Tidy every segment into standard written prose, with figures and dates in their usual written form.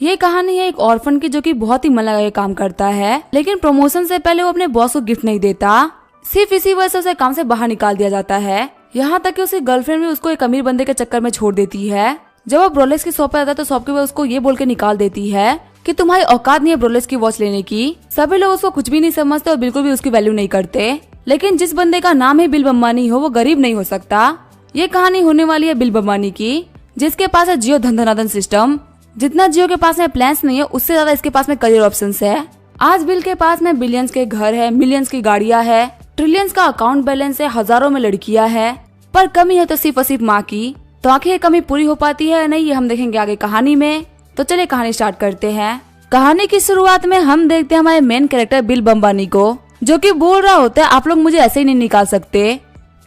ये कहानी है एक ऑर्फन की जो कि बहुत ही मन लगा के काम करता है, लेकिन प्रमोशन से पहले वो अपने बॉस को गिफ्ट नहीं देता। सिर्फ इसी वजह से उसे काम से बाहर निकाल दिया जाता है। यहाँ तक कि उसकी गर्लफ्रेंड भी उसको एक अमीर बंदे के चक्कर में छोड़ देती है। जब वो ब्रोलेक्स की शॉप पे आता है तो शॉपकीपर उसको ये बोल के निकाल देती है कि तुम्हारी औकात नहीं है ब्रोलेक्स की वॉच लेने की। सभी लोग उसको कुछ भी नहीं समझते और बिल्कुल भी उसकी वैल्यू नहीं करते, लेकिन जिस बंदे का नाम है बिल बम्बानी हो वो गरीब नहीं हो सकता। ये कहानी होने वाली है बिल बम्बानी की, जिसके पास है जियो धन सिस्टम। जितना जियो के पास में प्लान्स नहीं है उससे ज्यादा इसके पास में करियर ऑप्शंस है। आज बिल के पास में बिलियंस के घर है, मिलियंस की गाड़ियां है, ट्रिलियंस का अकाउंट बैलेंस है, हजारों में लड़कियां है, पर कमी है तो सिर्फ और सिर्फ माँ की। तो आखिर ये कमी पूरी हो पाती है या नहीं, ये हम देखेंगे आगे कहानी में। तो चलिए कहानी स्टार्ट करते हैं। कहानी की शुरुआत में हम देखते हैं हमारे मेन कैरेक्टर बिल बम्बानी को, जो कि बोल रहा होता है आप लोग मुझे ऐसे ही नहीं निकाल सकते।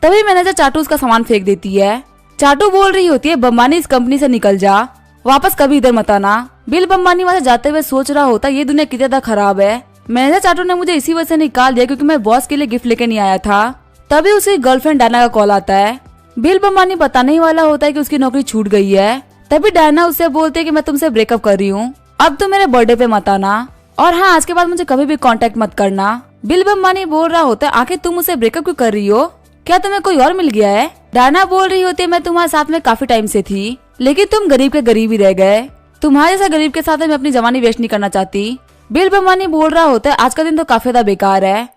तभी मैनेजर चाटू उसका सामान फेंक देती है। चाटू बोल रही होती है बम्बानी इस कंपनी से निकल जा, वापस कभी इधर मत आना। बिल बम्बानी वहां से जाते हुए सोच रहा होता ये दुनिया कितनी ज्यादा खराब है। मैनेजर चाटू ने मुझे इसी वजह से निकाल दिया क्योंकि मैं बॉस के लिए गिफ्ट लेके नहीं आया था। तभी उसकी गर्लफ्रेंड डायना का कॉल आता है। बिल बम्बानी बताने ही वाला होता है कि उसकी नौकरी छूट गई है। तभी डायना उससे बोलती है कि मैं तुमसे ब्रेकअप कर रही हूँ, अब तुम मेरे बर्थडे पे मत आना, और हाँ आज के बाद मुझे कभी भी कांटेक्ट मत करना। बिल बम्बानी बोल रहा होता है आखिर तुम मुझसे ब्रेकअप क्यों कर रही हो, क्या तुम्हें कोई और मिल गया है। डायना बोल रही होती है मैं तुम्हारे साथ में काफी टाइम से थी, लेकिन तुम गरीब के गरीब ही रह गए, तुम्हारे जैसा गरीब के साथ मैं अपनी जवानी वेस्ट नहीं करना चाहती। बिल बम्बानी बोल रहा होता है आज का दिन तो काफी ज्यादा बेकार है,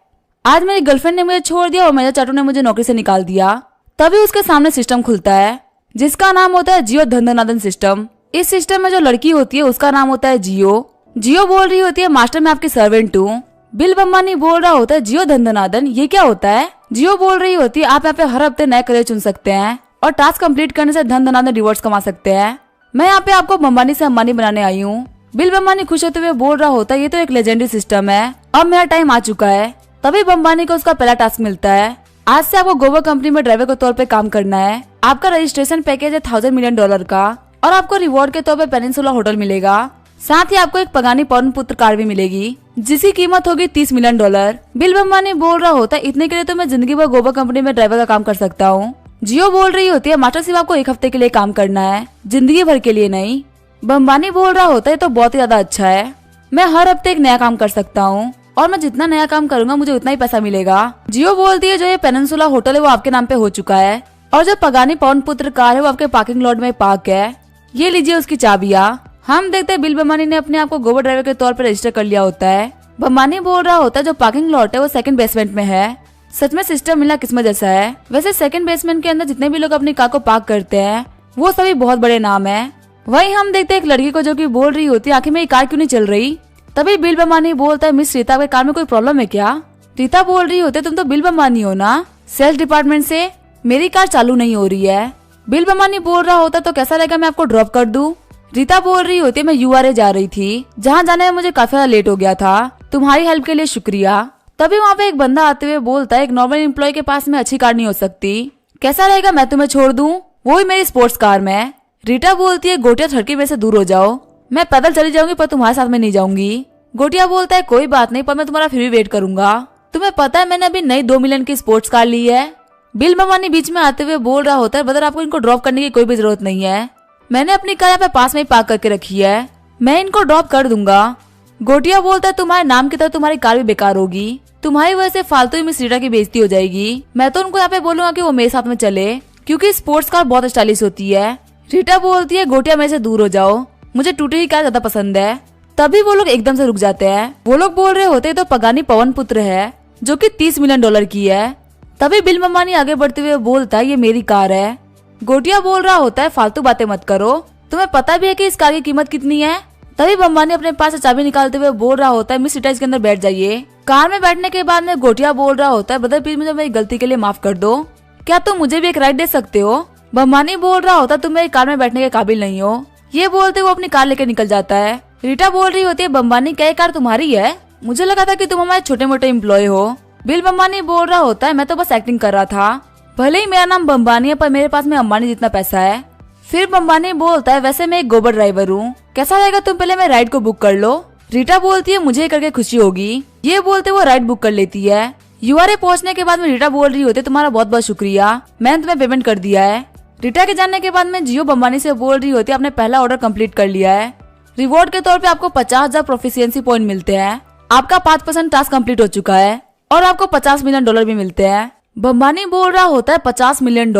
आज मेरी गर्लफ्रेंड ने मुझे छोड़ दिया और मैनेजर चाटू ने मुझे नौकरी से निकाल दिया। तभी उसके सामने सिस्टम खुलता है जिसका नाम होता है जियो धन सिस्टम। इस सिस्टम में जो लड़की होती है उसका नाम होता है जियो। जियो बोल रही होती है मास्टर मैं आपकी सर्वेंट हूँ। बिल बम्बानी बोल रहा होता है जियो धन ये क्या होता है। जियो बोल रही होती है आप यहाँ पे हर हफ्ते नए करियर चुन सकते हैं और टास्क कंप्लीट करने से धन रिवॉर्ड्स कमा सकते हैं। मैं यहाँ पे आपको बम्बानी से अंबानी बनाने आई हूँ। बिल बम्बानी खुश होते हुए बोल रहा होता है ये तो एक लेजेंडरी सिस्टम है, अब मेरा टाइम आ चुका है। तभी बम्बानी को उसका पहला टास्क मिलता है, आज से आपको गोवा कंपनी में ड्राइवर के तौर पे काम करना है। आपका रजिस्ट्रेशन पैकेज है $1000 मिलियन का, और आपको रिवॉर्ड के तौर पे पेनिनसुला होटल मिलेगा। साथ ही आपको एक पगानी पवन पुत्र कार भी मिलेगी जिसकी कीमत होगी $30 मिलियन। बिल बम्बानी बोल रहा होता है इतने के लिए तो मैं जिंदगी भर गोवा कंपनी में ड्राइवर का काम कर सकता हूँ। जियो बोल रही होती है मास्टर सिर्फ आपको एक हफ्ते के लिए काम करना है, जिंदगी भर के लिए नहीं। बम्बानी बोल रहा होता है तो बहुत ही ज्यादा अच्छा है, मैं हर हफ्ते एक नया काम कर सकता हूँ और मैं जितना नया काम करूंगा मुझे उतना ही पैसा मिलेगा। जियो बोलती है जो ये पेनिनसुला होटल है वो आपके नाम पे हो चुका है और जो पगानी पवन पुत्र कार है वो आपके पार्किंग लॉट में पार्क है, ये लीजिए उसकी चाबियां। हम देखते हैं बिल बम्बानी ने अपने आप को गोवा ड्राइवर के तौर पर रजिस्टर कर लिया होता है। बम्बानी बोल रहा होता है जो पार्किंग लॉट है वो सेकंड बेसमेंट में है, सच में सिस्टम मिलना किस्मत जैसा है। वैसे सेकंड बेसमेंट के अंदर जितने भी लोग अपनी कार को पार्क करते हैं वो सभी बहुत बड़े नाम है। वहीं हम देखते हैं एक लड़की को जो कि बोल रही होती है आखिर मेरी कार क्यों नहीं चल रही। तभी बिल बम्बानी बोलता है मिस रीता आपके कार में कोई प्रॉब्लम है क्या। रीता बोल रही होती है तुम तो बिल बम्बानी हो ना, सेल्स डिपार्टमेंट से, मेरी कार चालू नहीं हो रही है। बिल बम्बानी बोल रहा होता तो कैसा रहेगा मैं आपको ड्रॉप कर दूं। रीता बोल रही होती है मैं URA जा रही थी, जहाँ जाने में मुझे काफी ज्यादा लेट हो गया था, तुम्हारी हेल्प के लिए शुक्रिया। तभी वहाँ पे एक बंदा आते हुए बोलता है एक नॉर्मल एम्प्लॉय के पास में अच्छी कार नहीं हो सकती, कैसा रहेगा मैं तुम्हें छोड़ दूं, वो भी मेरी स्पोर्ट्स कार में। रीटा बोलती है गोटिया छड़की मेरे से दूर हो जाओ, मैं पैदल चली जाऊंगी पर तुम्हारे साथ में नहीं जाऊंगी। गोटिया बोलता है कोई बात नहीं पर मैं तुम्हारा फिर भी वेट करूंगा, तुम्हें पता है मैंने अभी नई 2 मिलियन की स्पोर्ट्स कार ली है। बिल बम्बानी बीच में आते हुए बोल रहा होता है ब्रदर आपको इनको ड्रॉप करने की कोई भी जरूरत नहीं है, मैंने अपनी कार यहाँ पे पास में ही पार्क करके रखी है, मैं इनको ड्रॉप कर दूंगा। गोटिया बोलता है तुम्हारे नाम की तरह तुम्हारी कार भी बेकार होगी, तुम्हारी वजह से फालतू ही मिस रीटा की बेइज्जती हो जाएगी, मैं तो उनको यहाँ पे बोलूंगा कि वो मेरे साथ में चले क्योंकि स्पोर्ट्स कार बहुत स्टाइलिश होती है। रीटा बोलती है गोटिया मेरे से दूर हो जाओ, मुझे टूटी हुई कार ज्यादा पसंद है। तभी वो लोग एकदम से रुक जाते हैं, वो लोग बोल रहे होते तो पगानी पवन पुत्र है जो कि $30 मिलियन की है। तभी बिल बम्बानी आगे बढ़ते हुए बोलता है ये मेरी कार है। गोटिया बोल रहा होता है फालतू बातें मत करो, तुम्हें पता भी है कि इस कार की कीमत कितनी है। तभी बम्बानी अपने पास से चाबी निकालते हुए बोल रहा होता है मिस रीटा इसके अंदर बैठ जाइए। कार में बैठने के बाद में गोटिया बोल रहा होता है ब्रदर प्लीज मुझे मेरी गलती के लिए माफ कर दो, क्या तुम मुझे भी एक राइड दे सकते हो। बम्बानी बोल रहा होता तुम मेरी कार में बैठने के काबिल नहीं हो, ये बोलते वो अपनी कार लेकर निकल जाता है। रीटा बोल रही होती है बम्बानी क्या कार तुम्हारी है, मुझे लगा था कि तुम हमारे छोटे मोटे एम्प्लॉय हो। बिल बम्बानी बोल रहा होता है मैं तो बस एक्टिंग कर रहा था, भले ही मेरा नाम बम्बानी है पर मेरे पास में अंबानी जितना पैसा है। फिर बम्बानी बोलता है वैसे मैं एक गोबर ड्राइवर हूँ, कैसा रहेगा तुम पहले मेरे राइड को बुक कर लो। रीटा बोलती है मुझे करके खुशी होगी, ये बोलते वो राइड बुक कर लेती है। URA पहुंचने के बाद में रीटा बोल रही होती है तुम्हारा बहुत बहुत शुक्रिया, मैंने तुम्हें पेमेंट कर दिया है। रीटा के जानने के बाद में जियो बम्बानी से बोल रही होती है आपने पहला ऑर्डर कंप्लीट कर लिया है। रिवॉर्ड के तौर पे आपको 50,000 प्रोफिशिएंसी पॉइंट मिलते हैं। आपका 5% टास्क कंप्लीट हो चुका है और आपको $50 मिलियन भी मिलते हैं। बम्बानी बोल रहा होता है $50 मिलियन,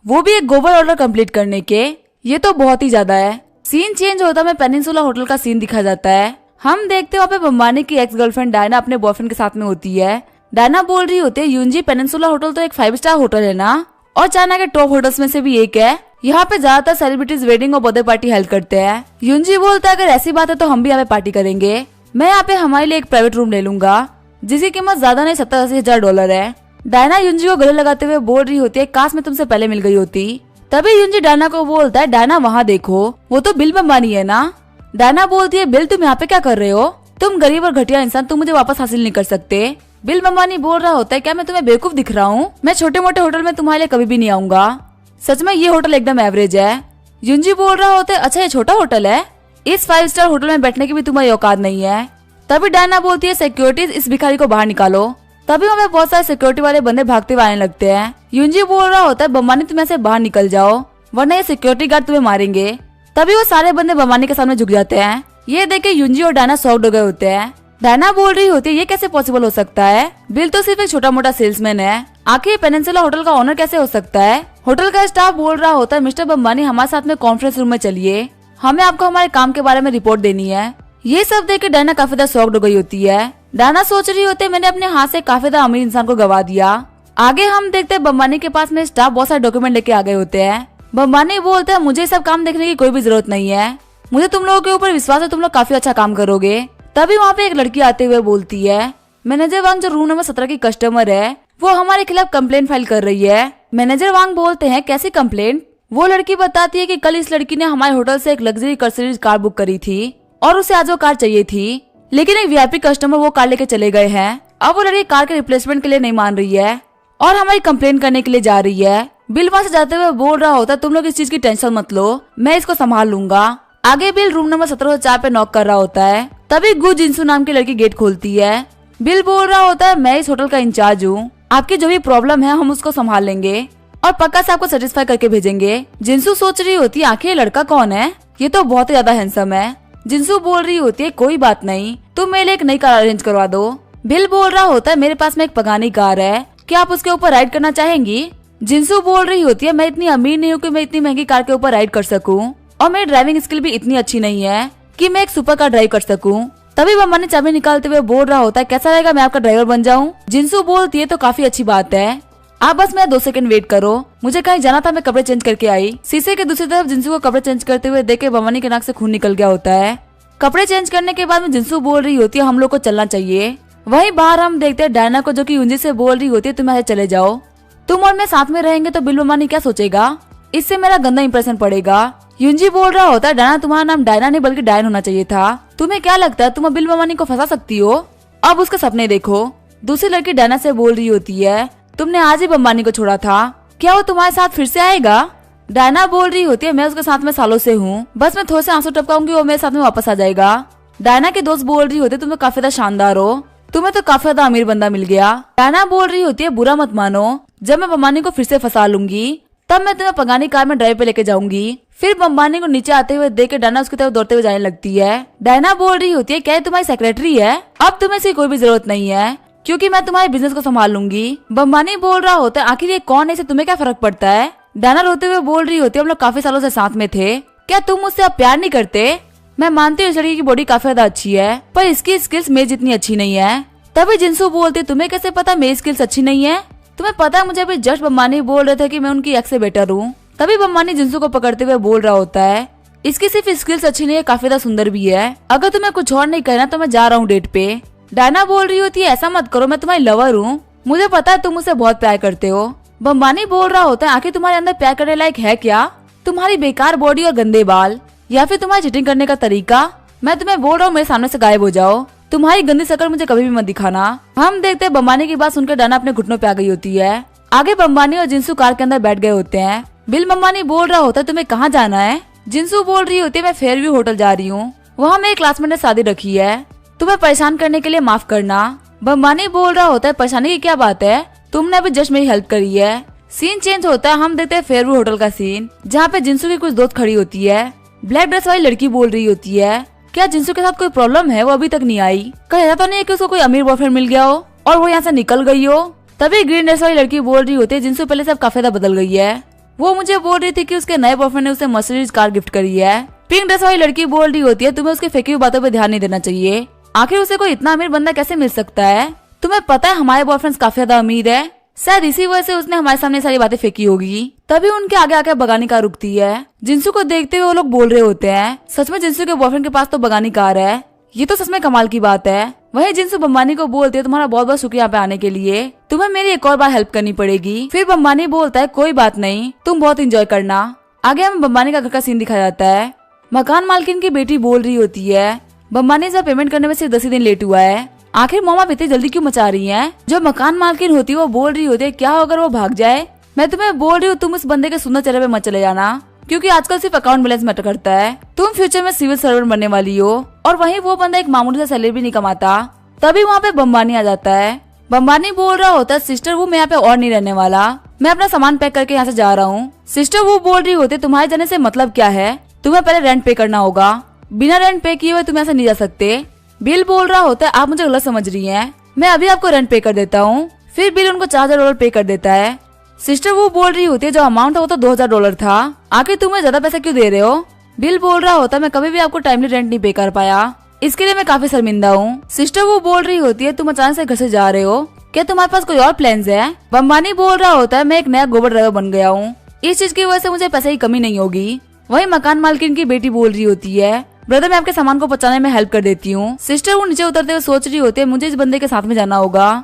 वो भी एक ग्लोबल ऑर्डर कंप्लीट करने के। ये तो बहुत ही ज्यादा है। सीन चेंज होता है, पेनिनसुला होटल का सीन दिखा जाता है। हम देखते हैं वहाँ पे बम्बानी की एक्स गर्लफ्रेंड डायना अपने बॉयफ्रेंड के साथ में होती है। डायना बोल रही होती है, यूनजी पेनिनसुला होटल तो एक 5 स्टार होटल है ना, और चाइना के टॉप होटल्स में से भी एक है। यहाँ पे ज्यादातर सेलिब्रिटीज वेडिंग और बर्थडे पार्टी हेल्प करते हैं। यूनजी बोलता है, अगर ऐसी बात है तो हम भी यहाँ पे पार्टी करेंगे। मैं यहाँ पे हमारे लिए एक प्राइवेट रूम ले लूंगा जिसकी कीमत ज्यादा नहीं $70,000 है। डायना यूनजी को गले लगाते हुए बोल रही होती है, काश मैं तुमसे पहले मिल गई होती। तभी यूनजी डायना को बोलता है, डायना वहाँ देखो, वो तो बिल बम्बानी है ना। डायना बोलती है, बिल तुम यहाँ पे क्या कर रहे हो? तुम गरीब और घटिया इंसान, तुम मुझे वापस हासिल नहीं कर सकते। बिल बम्बानी बोल रहा होता है, क्या मैं तुम्हें बेवकूफ दिख रहा हूँ? मैं छोटे मोटे होटल में तुम्हारे लिए कभी भी नहीं आऊंगा। सच में ये होटल एकदम एवरेज है। यूनजी बोल रहा होता है, अच्छा ये छोटा होटल है, इस 5 स्टार होटल में बैठने की भी तुम्हारी औकात नहीं है। तभी डायना बोलती है, सिक्योरिटी इस भिखारी को बाहर निकालो। तभी वहाँ बहुत सारे सिक्योरिटी वाले बंदे भागते हुए आने लगते हैं। यूनजी बोल रहा होता है, बम्बानी तुम ऐसे बाहर निकल जाओ वरना ये सिक्योरिटी गार्ड तुम्हें मारेंगे। तभी वो सारे बंदे बम्बानी के सामने झुक जाते हैं। ये देख के यूनजी और डायना शॉक्ड हो गए होते हैं। डायना बोल रही होती है, ये कैसे पॉसिबल हो सकता है? बिल तो सिर्फ एक छोटा मोटा सेल्समैन है, आखिर पेनिनसुला होटल का ओनर कैसे हो सकता है? होटल का स्टाफ बोल रहा होता है, मिस्टर बम्बानी हमारे साथ में कॉन्फ्रेंस रूम में चलिए, हमें आपको हमारे काम के बारे में रिपोर्ट देनी है। ये सब देख के डायना काफी ज्यादा शॉक्ड हो गई होती है। डायना सोच रही होती है, मैंने अपने हाथ से काफी ज्यादा अमीर इंसान को गवा दिया। आगे हम देखते हैं बम्बानी के पास में स्टाफ बहुत सारे डॉक्यूमेंट लेके आ गए होते हैं। बम्बानी बोलते हैं, मुझे सब काम देखने की कोई भी जरूरत नहीं है, मुझे तुम लोगों के ऊपर विश्वास है, तुम लोग काफी अच्छा काम करोगे। तभी वहाँ पे एक लड़की आते हुए बोलती है, मैनेजर वांग जो रूम नंबर 17 की कस्टमर है वो हमारे खिलाफ कंप्लेंट फाइल कर रही है। मैनेजर वांग बोलते हैं, कैसी कंप्लेंट? वो लड़की बताती है कि कल इस लड़की ने हमारे होटल से एक लग्जरी कर्सरीज कार बुक करी थी और उसे आज वो कार चाहिए थी, लेकिन एक वीआईपी कस्टमर वो कार लेके चले गए हैं। अब वो लड़की कार के रिप्लेसमेंट के लिए नहीं मान रही है और हमारी कंप्लेंट करने के लिए जा रही है। बिल वहाँ से जाते हुए बोल रहा होता है, तुम लोग इस चीज की टेंशन मत लो, मैं इसको संभाल लूंगा। आगे बिल रूम नंबर 1704 पे नॉक कर रहा होता है। तभी गु जिनसू नाम की लड़की गेट खोलती है। बिल बोल रहा होता है, मैं इस होटल का इंचार्ज हूँ, आपकी जो भी प्रॉब्लम है हम उसको संभाल लेंगे और पक्का से आपको सेटिस्फाई करके भेजेंगे। जिनसू सोच रही होती है, आखिर ये लड़का कौन है? ये तो बहुत ही ज्यादा हैंडसम है। जिनसू बोल रही होती है, कोई बात नहीं, तुम मेरे लिए एक नई कार अरेंज करवा दो। बिल बोल रहा होता है, मेरे पास में एक पगानी कार है, क्या आप उसके ऊपर राइड करना चाहेंगी? जिनसू बोल रही होती है, मैं इतनी अमीर नहीं हूँ कि मैं इतनी महंगी कार के ऊपर राइड कर सकूं और मेरी ड्राइविंग स्किल भी इतनी अच्छी नहीं है कि मैं एक सुपर कार ड्राइव कर सकूं। तभी बम्बानी चाबी निकालते हुए बोल रहा होता है, कैसा रहेगा मैं आपका ड्राइवर बन जाऊं? जिनसू बोलती है, तो काफी अच्छी बात है, आप बस मेरा 2 सेकंड वेट करो, मुझे कहीं जाना था, मैं कपड़े चेंज करके आई। शीशे के दूसरी तरफ जिनसू को कपड़े चेंज करते हुए देख के बम्बानी के नाक से खून निकल गया होता है। कपड़े चेंज करने के बाद में जिनसू बोल रही होती है, हम लोग को चलना चाहिए। वहीं बाहर हम देखते हैं डायना को, जो कि यूनजी से बोल रही होती है, तुम ऐसे चले जाओ, तुम और मैं साथ में रहेंगे तो बिल बम्बानी क्या सोचेगा, इससे मेरा गंदा इंप्रेशन पड़ेगा। यूनजी बोल रहा होता है, डायना तुम्हारा नाम डायना नहीं बल्कि डायन होना चाहिए था, तुम्हें क्या लगता है तुम बिल बम्बानी को फंसा सकती हो? अब उसके सपने देखो। दूसरी लड़की डायना से बोल रही होती है, तुमने आज ही बम्बानी को छोड़ा था, क्या वो तुम्हारे साथ फिर से आएगा? डायना बोल रही होती है, मैं उसके साथ में सालों से हूँ, बस मैं थोड़े से आंसू टपकाऊंगी वो मेरे साथ में वापस आ जाएगा। डायना के दोस्त बोल रही होती है, तुम तो काफी ज्यादा शानदार हो, तुम्हें तो काफी ज्यादा अमीर बंदा मिल गया। डायना बोल रही होती है, बुरा मत मानो, जब मैं बम्बानी को फिर से फंसा लूंगी तब मैं तुम्हें पगानी कार में ड्राइव पे लेके जाऊंगी। फिर बम्बानी को नीचे आते हुए देख के डायना उसकी तरफ दौड़ते हुए जाने लगती है। डायना बोल रही होती है, क्या तुम्हारी सेक्रेटरी है? अब तुम्हें इसकी कोई भी जरूरत नहीं है क्योंकि मैं तुम्हारे बिजनेस को संभाल लूंगी। बम्बानी बोल रहा होता है, आखिर ये कौन है, इसे तुम्हें क्या फर्क पड़ता है? डायना रोते हुए बोल रही होती है, हम लोग काफी सालों से साथ में थे, क्या तुम मुझसे अब प्यार नहीं करते? मैं मानती हूँ इस लड़की की बॉडी काफी ज्यादा अच्छी है पर इसकी स्किल्स मेरी जितनी अच्छी नहीं है। तभी जिनसू बोलती, तुम्हें कैसे पता मेरी स्किल्स अच्छी नहीं है? तुम्हें पता है मुझे अभी जस्ट बम्बानी बोल रहे थे कि मैं उनकी एक्स से बेटर हूँ। तभी बम्बानी जिनसू को पकड़ते हुए बोल रहा होता है, इसकी सिर्फ स्किल्स अच्छी नहीं है, काफी ज्यादा सुंदर भी है, अगर तुम्हें कुछ और नहीं कहना तो मैं जा रहा हूँ डेट पे। डायना बोल रही होती है, ऐसा मत करो, मैं तुम्हारी लवर हूँ, मुझे पता है तुम मुझसे बहुत प्यार करते हो। बम्बानी बोल रहा होता है, आखिर तुम्हारे अंदर प्यार करने लायक है क्या? तुम्हारी बेकार बॉडी और गंदे बाल या फिर तुम्हारी चीटिंग करने का तरीका? मैं तुम्हें बोल रहा हूँ मेरे सामने से गायब हो जाओ, तुम्हारी गंदी शक्ल मुझे कभी भी मत दिखाना। हम देखते हैं बम्बानी की बात सुनकर डायना अपने घुटनों पे आ गई होती है। आगे बम्बानी और जिनसू कार के अंदर बैठ गए होते हैं। बिल बम्बानी बोल रहा होता है, तुम्हें कहाँ जाना है? जिनसू बोल रही होती है, मैं फेयरव्यू होटल जा रही हूँ, वहाँ मेरे क्लासमेट ने शादी रखी है, तुम्हें परेशान करने के लिए माफ करना। बम्बानी बोल रहा होता है, परेशानी की क्या बात है, तुमने अभी जस्ट मेरी हेल्प करी है। सीन चेंज होता है, हम देखते हैं फेयरव्यू होटल का सीन, जहाँ पे जिनसू की कुछ दोस्त खड़ी होती है। ब्लैक ड्रेस वाली लड़की बोल रही होती है, क्या जिंसू के साथ कोई प्रॉब्लम है? वो अभी तक नहीं आई। कहीं ऐसा तो नहीं है कि उसको कोई अमीर बॉयफ्रेंड मिल गया हो और वो यहाँ से निकल गई हो। तभी ग्रीन ड्रेस वाली लड़की बोल रही होती है जिंसू पहले से अब काफी ज्यादा बदल गई है। वो मुझे बोल रही थी कि उसके नए बॉयफ्रेंड ने उसे मर्सिडीज कार गिफ्ट करी है। पिंक ड्रेस वाली लड़की बोल रही होती है तुम्हें उसके फेंकी हुई बातों पर ध्यान नहीं देना चाहिए। आखिर उसे कोई इतना अमीर बंदा कैसे मिल सकता है? तुम्हें पता है हमारे बॉयफ्रेंड काफी ज्यादा अमीर है, शायद इसी वजह से उसने हमारे सामने सारी बातें फेंकी होगी। तभी उनके आगे आके बगानी कार रुकती है। जिंसू को देखते हुए वो लोग बोल रहे होते हैं सच में जिंसू के बॉयफ्रेंड के पास तो बगानी कार है, ये तो सच में कमाल की बात है। वहीं जिंसू बम्बानी को बोलती है तुम्हारा बहुत बहुत शुक्रिया यहाँ पे आने के लिए, तुम्हें मेरी एक और बार हेल्प करनी पड़ेगी। फिर बम्बानी बोलता है कोई बात नहीं, तुम बहुत एंजॉय करना। आगे हमें बम्बानी का घर का सीन दिखाया जाता है। मकान मालकिन की बेटी बोल रही होती है बम्बानी से पेमेंट करने में सिर्फ 10 ही दिन लेट हुआ है, आखिर मम्मा इतनी जल्दी क्यों मचा रही हैं? जो मकान मालकिन होती है वो बोल रही होती है क्या अगर वो भाग जाए? मैं तुम्हें बोल रही हूँ तुम इस बंदे के सुंदर चेहरे पे मत चले जाना, क्योंकि आजकल सिर्फ अकाउंट बैलेंस मैटर करता है। तुम फ्यूचर में सिविल सर्वेंट बनने वाली हो और वहीं वो बंदा एक मामूली सा सैलरी भी नहीं कमाता। तभी वहाँ पे बम्बानी आ जाता है। बम्बानी बोल रहा होता है सिस्टर वो मैं यहाँ पे और नहीं रहने वाला, मैं अपना सामान पैक करके यहाँ से जा रहा हूँ। सिस्टर वो बोल रही होती है तुम्हारे जाने से मतलब क्या है, तुम्हें पहले रेंट पे करना होगा, बिना रेंट पे किए हुए तुम यहाँ से नहीं जा सकते। बिल बोल रहा होता है आप मुझे गलत समझ रही हैं, मैं अभी आपको रेंट पे कर देता हूँ। फिर बिल उनको $4000 पे कर देता है। सिस्टर वो बोल रही होती है जो अमाउंट था वो तो $2000 था, आखिर तुम्हें ज्यादा पैसा क्यों दे रहे हो? बिल बोल रहा होता है मैं कभी भी आपको टाइमली रेंट नहीं पे कर पाया, इसके लिए मैं काफी शर्मिंदा हूँ। सिस्टर वो बोल रही होती है तुम अचानक से घर से जा रहे हो, क्या तुम्हारे पास कोई और प्लान्स है? बम्बानी बोल रहा होता है मैं एक नया गोबर ड्राइवर बन गया हूँ, इस चीज की वजह से मुझे पैसे की कमी नहीं होगी। वही मकान मालकिन की बेटी बोल रही होती है ब्रदर मैं आपके सामान को पहुंचाने में हेल्प कर देती हूँ। सिस्टर वो नीचे उतरते हुए सोच रही होती है मुझे इस बंदे के साथ में जाना होगा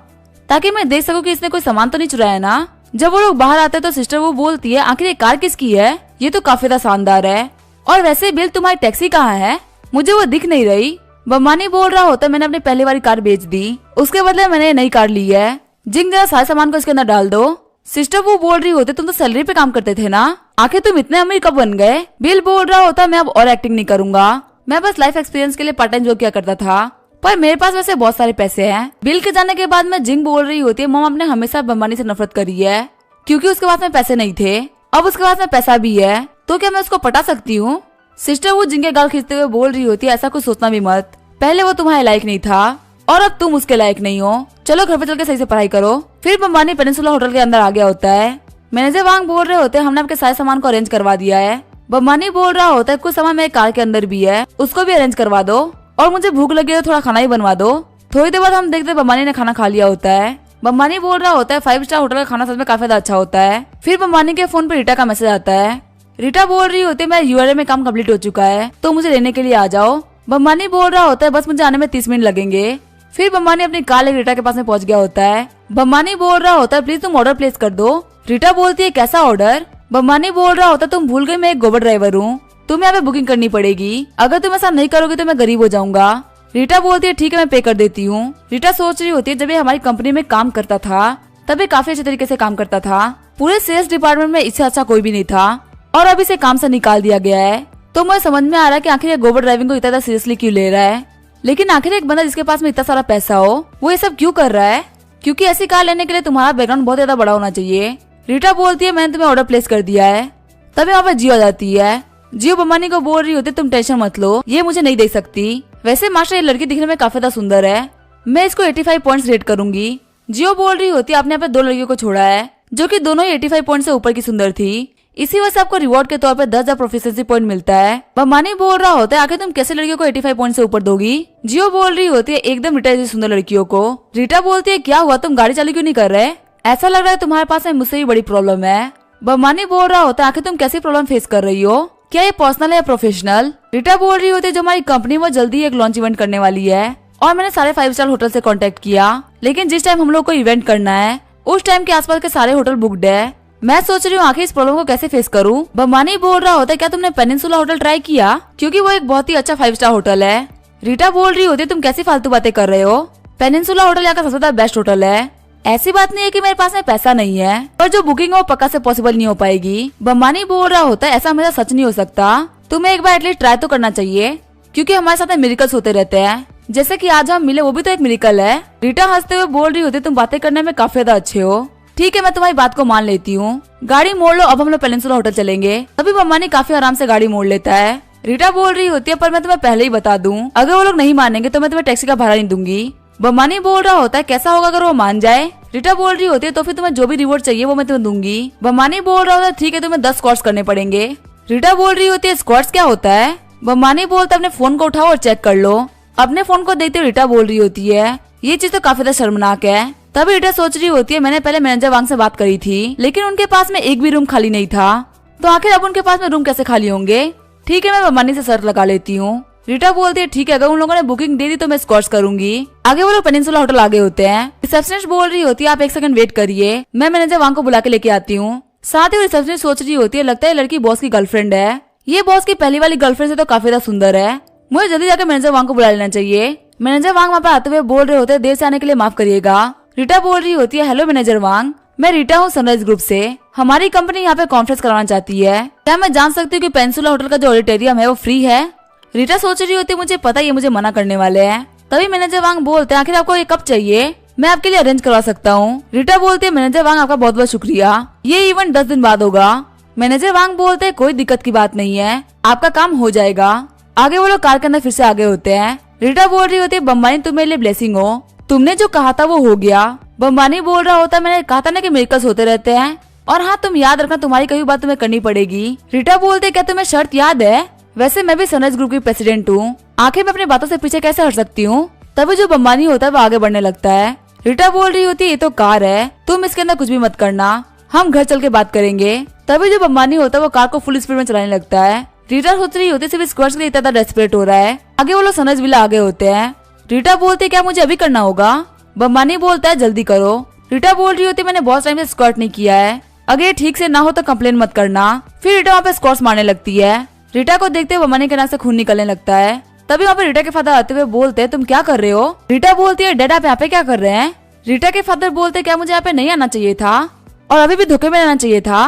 ताकि मैं देख सकूं कि इसने कोई सामान तो नहीं चुराया ना। जब वो लोग बाहर आते हैं तो सिस्टर वो बोलती है आखिर ये कार किसकी है, ये तो काफी ज्यादा शानदार है, और वैसे बिल तुम्हारी टैक्सी कहाँ है, मुझे वो दिख नहीं रही। बम्बानी बोल रहा होता है मैंने अपनी पहली वाली कार बेच दी, उसके बदले मैंने नई कार ली है, जिंग जरा सारे सामान को इसके अंदर डाल दो। सिस्टर वो बोल रही होती तुम तो सैलरी पे काम करते थे ना, आखिर तुम इतने अमीर कब बन गए? बिल बोल रहा होता मैं अब और एक्टिंग नहीं करूंगा, मैं बस लाइफ एक्सपीरियंस के लिए पार्ट टाइम जॉब किया करता था, पर मेरे पास वैसे बहुत सारे पैसे हैं। बिल के जाने के बाद में जिंग बोल रही होती है मॉम आपने हमेशा बम्बानी से नफरत करी है क्योंकि उसके पास में पैसे नहीं थे, अब उसके पास में पैसा भी है तो क्या मैं उसको पटा सकती हूँ? सिस्टर वो जिंग के गाल खींचते हुए बोल रही होती है ऐसा कुछ सोचना भी मत, पहले वो तुम्हारे लायक नहीं था और अब तुम उसके लायक नहीं हो, चलो घर पे चल के सही से पढ़ाई करो। फिर बम्बानी पेनिनसुला होटल के अंदर आ गया होता है। मैनेजर वांग बोल रहे होते हैं हमने आपके सारे सामान को अरेंज करवा दिया है। बम्बानी बोल रहा होता है कुछ सामान मेरे कार के अंदर भी है, उसको भी अरेंज करवा दो, और मुझे भूख लगी है तो थोड़ा खाना ही बनवा दो। थोड़ी देर बाद हम देखते हैं बम्बानी ने खाना खा लिया होता है। बम्बानी बोल रहा होता है 5 स्टार होटल का खाना सच में काफी ज्यादा अच्छा होता है। फिर बम्बानी के फोन पर रीटा का मैसेज आता है। रीटा बोल रही होती है मेरा यूआरए में काम कम्प्लीट हो चुका है तो मुझे लेने के लिए आ जाओ। बम्बानी बोल रहा होता है बस मुझे आने में 30 मिनट लगेंगे। फिर बम्बानी अपनी कार लेकर रीटा के पास में पहुंच गया होता है। बम्बानी बोल रहा होता है प्लीज तुम ऑर्डर प्लेस कर दो। रीटा बोलती है कैसा ऑर्डर? बम्बानी बोल रहा होता है तुम भूल गए मैं एक गोबर ड्राइवर हूँ, तुम्हें यहाँ पे बुकिंग करनी पड़ेगी, अगर तुम ऐसा नहीं करोगे तो मैं गरीब हो जाऊंगा। रीटा बोलती है ठीक है मैं पे कर देती हूँ। रीटा सोच रही होती है जब ये हमारी कंपनी में काम करता था तब ये काफी अच्छे तरीके से काम करता था, पूरे सेल्स डिपार्टमेंट में इससे अच्छा कोई भी नहीं था और अब इसे काम से निकाल दिया गया है। तो मुझे समझ में आ रहा है कि आखिर ये गोबर ड्राइविंग को इतना सीरियसली क्यों ले रहा है, लेकिन आखिर एक बंदा जिसके पास में इतना सारा पैसा हो वो ये सब क्यों कर रहा है? क्योंकि ऐसी कार लेने के लिए तुम्हारा बैकग्राउंड बहुत ज्यादा बड़ा होना चाहिए। रीटा बोलती है मैंने तुम्हें ऑर्डर प्लेस कर दिया है। तभी वहाँ पे जियो आ जाती है। जियो बम्बानी को बोल रही होती तुम टेंशन मत लो, ये मुझे नहीं देख सकती, वैसे मास्टर ये लड़की दिखने में काफी ज्यादा सुंदर है, मैं इसको 85 पॉइंट्स रेट करूंगी। जियो बोल रही होती है आपने यहाँ पे 2 लड़कियों को छोड़ा है जो कि दोनों ही 85 पॉइंट से ऊपर की सुंदर थी, इसी वजह से आपको रिवॉर्ड के तौर पे 10,000 प्रोफिशिएंसी पॉइंट मिलता है। बम्बानी बोल रहा होता है आखिर तुम कैसे लड़कियों को 85 पॉइंट से ऊपर दोगी? जियो बोल रही होती है एकदम रीटा जैसी सुंदर लड़कियों को। रीटा बोलती है क्या हुआ तुम गाड़ी चालू क्यों नहीं कर रहे? ऐसा लग रहा है तुम्हारे पास में मुझसे भी बड़ी प्रॉब्लम है। बम्बानी बोल रहा होता है आखिर तुम कैसी प्रॉब्लम फेस कर रही हो, क्या ये पर्सनल है या प्रोफेशनल? रीटा बोल रही होती है जो हमारी कंपनी वो जल्दी एक लॉन्च इवेंट करने वाली है और मैंने सारे 5 स्टार होटल से कांटेक्ट किया, लेकिन जिस टाइम हम लोग को इवेंट करना है उस टाइम के आसपास के सारे होटल बुक्ड है, मैं सोच रही हूँ आखिर इस प्रॉब्लम को कैसे फेस करूँ। बम्बानी बोल रहा होता है क्या तुमने पेनिनसुला होटल ट्राई किया, क्योंकि वो एक बहुत ही अच्छा 5 स्टार होटल है। रीटा बोल रही होती है तुम कैसी फालतू बातें कर रहे हो, पेनिनसुला होटल यहाँ का सबसे ज्यादा बेस्ट होटल है, ऐसी बात नहीं है कि मेरे पास में पैसा नहीं है, पर जो बुकिंग है वो पक्का से पॉसिबल नहीं हो पाएगी। बम्बानी बोल रहा होता है ऐसा हमेशा सच नहीं हो सकता, तुम्हें एक बार एटलीस्ट ट्राई तो करना चाहिए, क्योंकि हमारे साथ मिरेकल्स होते रहते हैं, जैसे कि आज हम मिले वो भी तो एक मिरेकल है। रीटा हंसते हुए बोल रही होती तुम बातें करने में काफी ज्यादा अच्छे हो, ठीक है मैं तुम्हारी बात को मान लेती हूँ, गाड़ी मोड़ लो अब हम लोग पेनिनसुला होटल चलेंगे। तभी बम्बानी काफी आराम से गाड़ी मोड़ लेता है। रीटा बोल रही होती है पर मैं तुम्हें पहले ही बता दूं, अगर वो लोग नहीं मानेंगे तो मैं तुम्हें टैक्सी का भाड़ा नहीं दूंगी। बम्बानी बोल रहा होता है कैसा होगा अगर वो मान जाए। रीटा बोल रही होती है तो फिर तुम्हें जो भी रिवॉर्ड चाहिए वो मैं तुम्हें दूंगी। बम्बानी बोल रहा होता है ठीक है तुम्हें 10 स्क्वाट्स करने पड़ेंगे। रीटा बोल रही होती है स्क्वाट्स क्या होता है। बम्बानी बोलता है अपने फोन को उठाओ और चेक कर लो। अपने फोन को देखते हुए रीटा बोल रही होती है ये चीज तो काफी ज्यादा शर्मनाक है। तभी रीटा सोच रही होती है मैंने पहले मैनेजर वांग से बात करी थी लेकिन उनके पास में एक भी रूम खाली नहीं था, तो आखिर अब उनके पास में रूम कैसे खाली होंगे। ठीक है मैं बम्बानी से शर्त लगा लेती हूँ। रीटा बोलती है ठीक है अगर उन लोगों ने बुकिंग दे दी तो मैं स्क्वाट्स करूंगी। आगे वो लोग पेनिनसुला होटल आगे होते हैं। रिसेप्शनिस्ट बोल रही होती है आप 1 सेकंड वेट करिए, मैं मैनेजर वांग को बुला के लेके आती हूँ। साथ ही रिसेप्शनिस्ट सोच रही होती है लगता है लड़की बॉस की गर्लफ्रेंड है। ये बॉस की पहली वाली गर्लफ्रेंड से तो काफी ज्यादा सुंदर है, मुझे जल्दी जाकर मैनेजर वांग को बुला लेना चाहिए। मैनेजर वांग वहाँ पे आते हुए बोल रहे होते हैं देर से आने के लिए माफ करिएगा। रीटा बोल रही होती है हेलो मैनेजर वांग, मैं रीटा हूँ सनराइज ग्रुप से, हमारी कंपनी यहाँ पे कॉन्फ्रेंस कराना चाहती है, क्या मैं जान सकती हूँ कि पेनिनसुला होटल का जो ऑडिटोरियम है वो फ्री है। रीटा सोच रही होती है मुझे पता ये मुझे मना करने वाले हैं। तभी मैनेजर वांग बोलते हैं आखिर आपको ये कब चाहिए, मैं आपके लिए अरेंज करवा सकता हूँ। रीटा बोलती है मैनेजर वांग आपका बहुत बहुत शुक्रिया, ये इवेंट 10 दिन बाद होगा। मैनेजर वांग बोलते हैं कोई दिक्कत की बात नहीं है, आपका काम हो जाएगा। आगे वो लोग कार के अंदर फिर से आगे होते हैं। रीटा बोल रही होती है बम्बानी तुम मेरे लिए ब्लेसिंग हो, तुमने जो कहा था वो हो गया। बम्बानी बोल रहा होता है मैंने कहा था ना कि मिरेकल्स होते रहते हैं, और हाँ तुम याद रखना तुम्हारी कई बात तुम्हें करनी पड़ेगी। रीटा बोलते क्या तुम्हें शर्त याद है, वैसे मैं भी सनराइज ग्रुप की प्रेसिडेंट हूँ, आखिर मैं अपनी बातों से पीछे कैसे हट सकती हूँ। तभी जो बम्बानी होता है वो आगे बढ़ने लगता है। रीटा बोल रही होती है ये तो कार है, तुम इसके अंदर कुछ भी मत करना, हम घर चल के बात करेंगे। तभी जो बम्बानी होता है वो कार को फुल स्पीड में चलाने लगता है। रीटा सोच रही होती है सिर्फ स्क्वाट्स के लिए इतना डेस्परेट हो रहा है। आगे वो लोग सनराइज विला आगे होते हैं। रीटा बोलते क्या मुझे अभी करना होगा। बम्बानी बोलता है जल्दी करो। रीटा बोल रही होती मैंने बहुत टाइम से स्क्वाट नहीं किया है, अगर ये ठीक से ना हो तो कंप्लेन मत करना। फिर रीटा वहाँ पे स्क्वाट्स मारने लगती है। रीटा को देखते हुए बम्बानी के नाक से खून निकलने लगता है। तभी वहाँ पे रीटा के फादर आते हुए बोलते हैं तुम क्या कर रहे हो। रीटा बोलती है डैड आप यहाँ पे क्या कर रहे हैं। रीटा के फादर बोलते क्या मुझे यहाँ पे नहीं आना चाहिए था और अभी भी धोखे में रहना चाहिए था।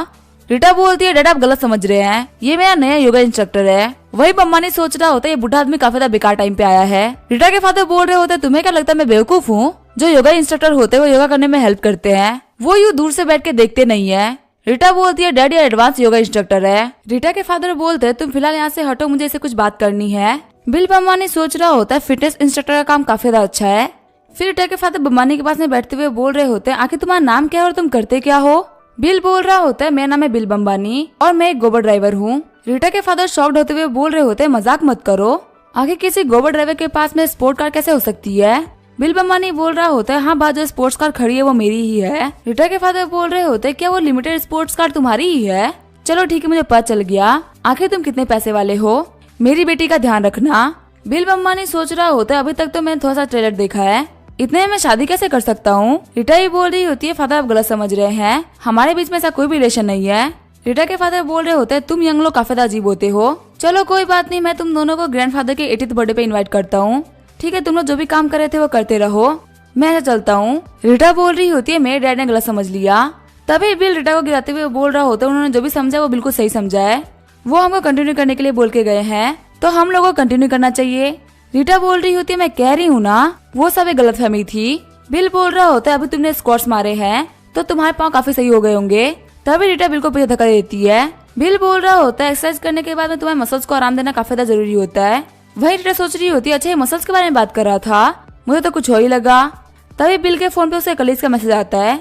रीटा बोलती है डैड आप गलत समझ रहे हैं, ये मेरा नया योगा इंस्ट्रक्टर है। वही बम्बानी सोच रहा होता है ये बुढ़ा आदमी काफी ज्यादा बेकार टाइम पे आया है। रीटा के फादर बोल रहे होते तुम्हें क्या लगता है मैं बेवकूफ हूँ, जो योगा इंस्ट्रक्टर होते हैं वो योगा करने में हेल्प करते हैं, वो यूँ दूर से बैठ के देखते नहीं है। रीटा बोलती है डैड ये एडवांस योगा इंस्ट्रक्टर है। रीटा के फादर बोलते हैं तुम फिलहाल यहाँ से हटो, मुझे इससे कुछ बात करनी है। बिल बम्बानी सोच रहा होता है फिटनेस इंस्ट्रक्टर का काम काफी ज्यादा अच्छा है। फिर रीटा के फादर बम्बानी के पास में बैठते हुए बोल रहे होते हैं आखिर तुम्हारा नाम क्या है और तुम करते क्या हो। बिल बोल रहा होता है मेरा नाम है बिल बम्बानी और मैं एक गोबर ड्राइवर हूँ। रीटा के फादर शॉक्ड होते हुए बोल रहे होते हैं मजाक मत करो, आखिर किसी गोबर ड्राइवर के पास में स्पोर्ट कार कैसे हो सकती है। बिल बम्बानी बोल रहा होता है हाँ बात जो स्पोर्ट्स कार खड़ी है वो मेरी ही है। रीटा के फादर बोल रहे होते हैं क्या वो लिमिटेड स्पोर्ट्स कार तुम्हारी ही है। चलो ठीक है मुझे पता चल गया, आखिर तुम कितने पैसे वाले हो, मेरी बेटी का ध्यान रखना। बिल बम्बानी सोच रहा होता है अभी तक तो मैंने थोड़ा सा ट्रेलर देखा है, इतने में मैं शादी कैसे कर सकता हूँ। रीटा ही बोल रही होती है फादर आप गलत समझ रहे हैं, हमारे बीच में ऐसा कोई भी रिलेशन नहीं है। रीटा के फादर बोल रहे होते हैं तुम यंग लोग काफी अजीब होते हो, चलो कोई बात नहीं मैं तुम दोनों को ग्रैंडफादर के 80th बर्थडे पे इनवाइट करता हूँ। ठीक है तुम लोग जो भी काम कर रहे थे वो करते रहो, मैं ऐसा चलता हूँ। रीटा बोल रही होती है मेरे डैड ने गलत समझ लिया। तभी बिल रीटा को गिराते हुए बोल रहा होता है उन्होंने जो भी समझा वो बिल्कुल सही समझा है, वो हमको कंटिन्यू करने के लिए बोल के गए हैं तो हम लोगों को कंटिन्यू करना चाहिए। रीटा बोल रही होती है मैं कह रही हूँ ना वो सब एक गलतफहमी थी। बिल बोल रहा होता है अभी तुमने स्क्वाट्स मारे हैं तो तुम्हारे पाँव काफी सही हो गए होंगे। तभी रीटा बिल को पीछे धक्का देती है। बिल बोल रहा होता है एक्सरसाइज करने के बाद में तुम्हारे मसल्स को आराम देना काफी ज्यादा जरूरी होता है। वही रीटा सोच रही होती है अच्छा ये मसल्स के बारे में बात कर रहा था, मुझे तो कुछ हो ही लगा। तभी बिल के फोन पे उसके कलीग्स का मैसेज आता है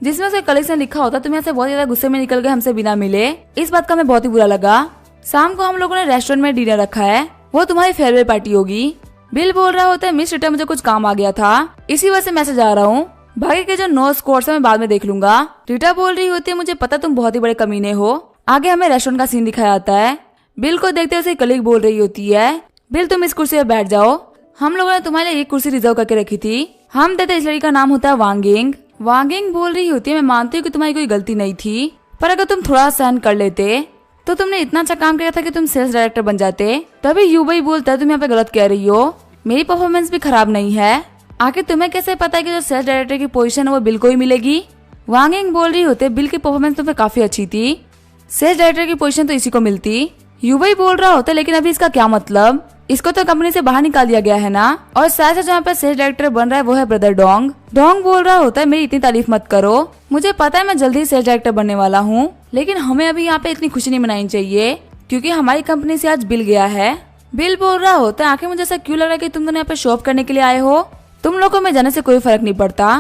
जिसमें उसके कलीग्स ने लिखा होता तुम यहाँ से बहुत ज्यादा गुस्से में निकल गए हमसे बिना मिले, इस बात का हमें बहुत ही बुरा लगा। शाम को हम लोगों ने रेस्टोरेंट में डिनर रखा है, वो तुम्हारी फेयरवेल पार्टी होगी। बिल बोल रहा होता है मिस रीटा मुझे कुछ काम आ गया था इसी वजह से मैसेज आ रहा हूँ, बाकी के जो 9 स्क्वाट्स है मैं बाद में देख लूंगा। रीटा बोल रही होती है मुझे पता तुम बहुत ही बड़े कमीने हो। आगे हमें रेस्टोरेंट का सीन दिखाया जाता है। बिल को देखते हुए कलीग बोल रही होती है बिल तुम इस कुर्सी पर बैठ जाओ, हम लोगों ने तुम्हारे लिए एक कुर्सी रिजर्व करके रखी थी, हम देते इस लड़की का नाम होता है वांगिंग। वांगिंग बोल रही होती है मैं मानती हूँ कि तुम्हारी कोई गलती नहीं थी, पर अगर तुम थोड़ा सहन कर लेते तो तुमने इतना अच्छा काम किया था कि तुम सेल्स डायरेक्टर बन जाते। तभी यूबई बोलता है तुम यहाँ पे गलत कह रही हो, मेरी परफॉर्मेंस भी खराब नहीं है, आखिर तुम्हें कैसे पता है कि जो सेल्स डायरेक्टर की पोजीशन है वो बिल को ही मिलेगी। वांगिंग बोल रही होते बिल की परफॉर्मेंस तो काफी अच्छी थी, सेल्स डायरेक्टर की पोजीशन तो इसी को मिलती। यूबई बोल रहा होता लेकिन अभी इसका क्या मतलब, इसको तो कंपनी से बाहर निकाल दिया गया है ना, और शायद से जहाँ पे सेल्स डायरेक्टर बन रहा है वो है ब्रदर डोंग। डोंग बोल रहा होता है मेरी इतनी तारीफ मत करो, मुझे पता है मैं जल्दी सेल्स डायरेक्टर बनने वाला हूँ, लेकिन हमें अभी यहाँ पे इतनी खुशी नहीं मनानी चाहिए क्योंकि हमारी कंपनी से आज बिल गया है। बिल बोल रहा होता है, आखिर मुझे ऐसा क्यों लग रहा है कि तुम दोनों यहाँ पे शॉप करने के लिए आए हो, तुम लोगों में जाने से कोई फर्क नहीं पड़ता।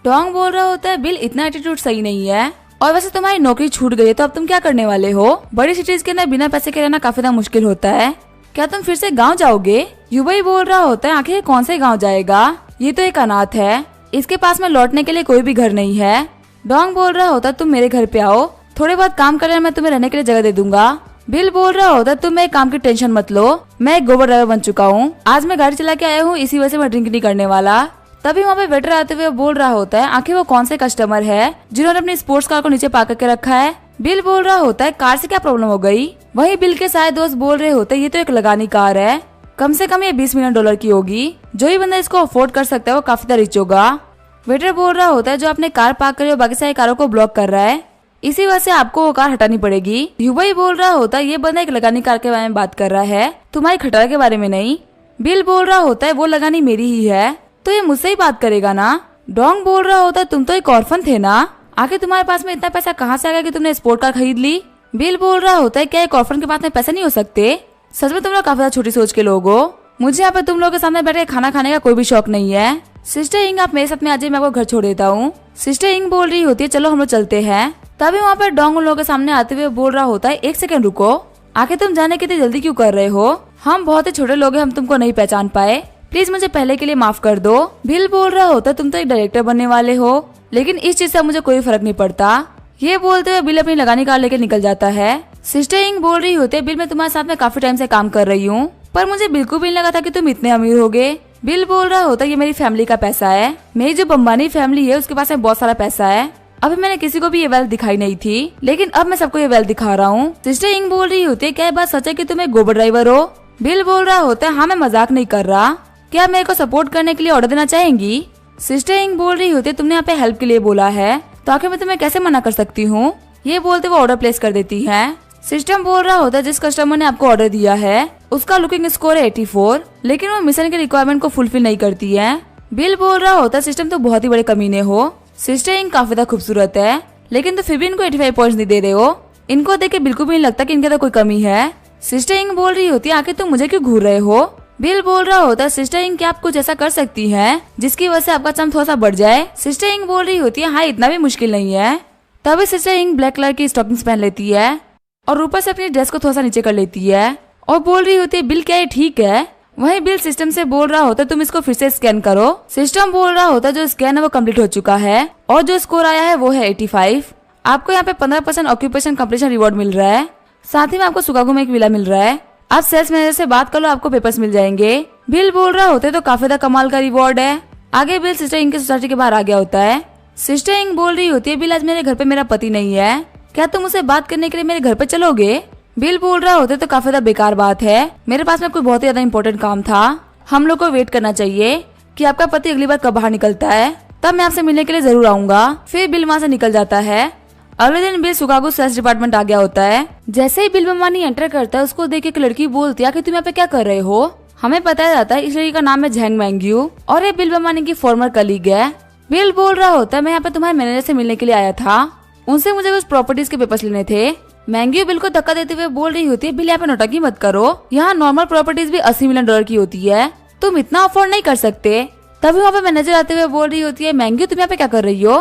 डोंग बोल रहा होता है, बिल इतना एटीट्यूड सही नहीं है, और वैसे तुम्हारी नौकरी छूट गई है तो अब तुम क्या करने वाले हो। बड़ी सिटीज के अंदर बिना पैसे के रहना काफी ज्यादा मुश्किल होता है, क्या तुम फिर से गाँव जाओगे। युवाई बोल रहा होता है, आखिर कौन से गाँव जाएगा, ये तो एक अनाथ है, इसके पास में लौटने के लिए कोई भी घर नहीं है। डोंग बोल रहा होता है, तुम मेरे घर पे आओ, थोड़े बहुत काम कर लेना, मैं तुम्हें रहने के लिए जगह दे दूंगा। बिल बोल रहा होता है, तुम मेरे काम की टेंशन मत लो, मैं एक गोबर ड्राइवर बन चुका हूँ, आज मैं गाड़ी चला के आया हूँ, इसी वजह से मैं ड्रिंक नहीं करने वाला। तभी वहाँ पे वेटर आते हुए बोल रहा होता है, आखिर वो कौन से कस्टमर है जिन्होंने अपनी स्पोर्ट्स कार को नीचे पार्क करके रखा है। बिल बोल रहा होता है, कार से क्या प्रॉब्लम हो गई। वही बिल के सारे दोस्त बोल रहे होते हैं, ये तो एक लगानी कार है, कम से कम ये $20 मिलियन की होगी, जो ही बंदा इसको अफोर्ड कर सकता है वो काफी ज्यादा रिच होगा। वेटर बोल रहा होता है, जो आपने कार पार्क करी और बाकी सारी कारों को ब्लॉक कर रहा है, इसी वजह से आपको वो कार हटानी पड़ेगी। युवाई बोल रहा होता है, ये बंदा एक लगानी कार के बारे में बात कर रहा है, तुम्हारी खटारा के बारे में नहीं। बिल बोल रहा होता है, वो लगानी मेरी ही है, तो ये मुझसे ही बात करेगा ना। डोंग बोल रहा होता है, तुम तो एक ऑर्फन थे ना, आखिर तुम्हारे पास में इतना पैसा कहाँ से आ गया कि तुमने स्पोर्ट कार खरीद ली। बिल बोल रहा होता है, क्या एक ऑर्फन के पास में पैसे नहीं हो सकते, सच में तुम लोग काफी ज्यादा छोटी सोच के लोग हो, मुझे यहाँ पे तुम लोगों के सामने बैठे खाना खाने का कोई भी शौक नहीं है। सिस्टर इंग, आप मेरे साथ में आ जाइए, मैं आपको घर छोड़ देता हूँ। सिस्टर इंग बोल रही होती है, चलो हम लोग चलते हैं। तभी वहाँ पर डोंग उन लोगों के सामने आते हुए बोल रहा होता है, एक सेकंड रुको, आखिर तुम जाने के लिए जल्दी क्यों कर रहे हो, हम बहुत ही छोटे लोग हैं, हम तुमको नहीं पहचान पाए, प्लीज मुझे पहले के लिए माफ कर दो। बिल बोल रहा होता है, तुम तो एक डायरेक्टर बनने वाले हो, लेकिन इस चीज से मुझे कोई फर्क नहीं पड़ता। ये बोलते हुए बिल अपनी लगानी कार लेकर निकल जाता है। सिस्टर इंग बोल रही होती है, बिल मैं तुम्हारे साथ में काफी टाइम से काम कर रही हूँ, पर मुझे बिल्कुल भी नहीं लगा था कि तुम इतने अमीर होगे। बिल बोल रहा होता है, ये मेरी फैमिली का पैसा है, मेरी जो बम्बानी फैमिली है उसके पास में बहुत सारा पैसा है, अभी मैंने किसी को भी ये वेल्थ दिखाई नहीं थी, लेकिन अब मैं सबको ये वेल्थ दिखा रहा हूँ। सिस्टर इंग बोल रही होती है, क्या ये बात सच है कि तुम एक गोबर ड्राइवर हो। बिल बोल रहा होता है, हाँ मैं मजाक नहीं कर रहा, क्या मेरे को सपोर्ट करने के लिए ऑर्डर देना चाहेंगी। सिस्टर इंग बोल रही होती है, तुमने यहाँ पे हेल्प के लिए बोला है, तो आखिर मैं तुम्हें कैसे मना कर सकती हूँ। ये बोलते वो ऑर्डर प्लेस कर देती है। सिस्टम बोल रहा होता है, जिस कस्टमर ने आपको ऑर्डर दिया है उसका लुकिंग स्कोर है 84, लेकिन वो मिशन के रिक्वायरमेंट को फुलफिल नहीं करती है। बिल बोल रहा होता है, सिस्टम तो बहुत ही बड़े कमीने हो, सिस्टर इंग काफी ज्यादा खूबसूरत है, लेकिन तो फिर भी इनको 85 पॉइंट्स नहीं दे रहे हो, इनको देख के बिल्कुल भी नहीं लगता कि इनके अंदर कोई कमी है। सिस्टर इंग बोल रही होती है, आखिर तुम मुझे क्यों घूर रहे हो। बिल बोल रहा होता है, सिस्टर इंग क्या आप कुछ ऐसा कर सकती हैं जिसकी वजह से आपका चम थोड़ा सा बढ़ जाए। सिस्टर इंग बोल रही होती है, हाँ इतना भी मुश्किल नहीं है। तभी सिस्टर इंग ब्लैक कलर की स्टॉकिंग्स पहन लेती है और ऊपर से अपनी ड्रेस को थोड़ा सा नीचे कर लेती है और बोल रही होती है, बिल क्या ये ठीक है। वहीं बिल सिस्टम से बोल रहा होता है, तुम इसको फिर से स्कैन करो। सिस्टम बोल रहा होता है, जो स्कैन है वो कम्प्लीट हो चुका है और जो स्कोर आया है वो है 85। आपको यहाँ पे 15% ऑक्यूपेशन कम्प्लीशन रिवॉर्ड मिल रहा है, साथ ही में आपको शिकागो में एक विला मिल रहा है, आप सेल्स मैनेजर से बात कर लो, आपको पेपर्स मिल जाएंगे। बिल बोल रहा होता है, तो काफी ज्यादा कमाल का रिवॉर्ड है। आगे बिल सिस्टर इंग की सोसाइटी के बाहर आ गया होता है। सिस्टर इंग बोल रही होती है, बिल आज मेरे घर पे मेरा पति नहीं है, क्या तुम उसे बात करने के लिए मेरे घर पे चलोगे। बिल बोल रहा होता है, तो काफी ज्यादा बेकार बात है, मेरे पास में कोई बहुत ही ज्यादा इंपॉर्टेंट काम था, हम लोग को वेट करना चाहिए कि आपका पति अगली बार कब बाहर निकलता है, तब मैं आपसे मिलने के लिए जरूर आऊंगा। फिर बिल वहाँ से निकल जाता है। अगले दिन बिल शिकागो सेल्स डिपार्टमेंट आ गया होता है। जैसे ही बिल बम्बानी एंटर करता है, उसको देख एक लड़की बोलती है कि तुम यहाँ पे क्या कर रहे हो। हमें बताया जाता है इस लड़की का नाम है झैंग मैंग्यू और ये बिल बम्बानी की फॉर्मर कलीग है। बिल बोल रहा होता है, मैं यहाँ पे तुम्हारे मैनेजर से मिलने के लिए आया था, उनसे मुझे कुछ प्रॉपर्टीज के पेपर्स लेने थे। मैंग्यू बिल को धक्का देते हुए बोल रही होती है, बिल यहाँ पे नौटंकी मत करो, यहाँ नॉर्मल प्रॉपर्टीज भी $80 मिलियन की होती है, तुम इतना अफोर्ड नहीं कर सकते। तभी वहाँ पे मैनेजर आते हुए बोल रही होती है, मैंग्यू तुम यहाँ पे क्या कर रही हो,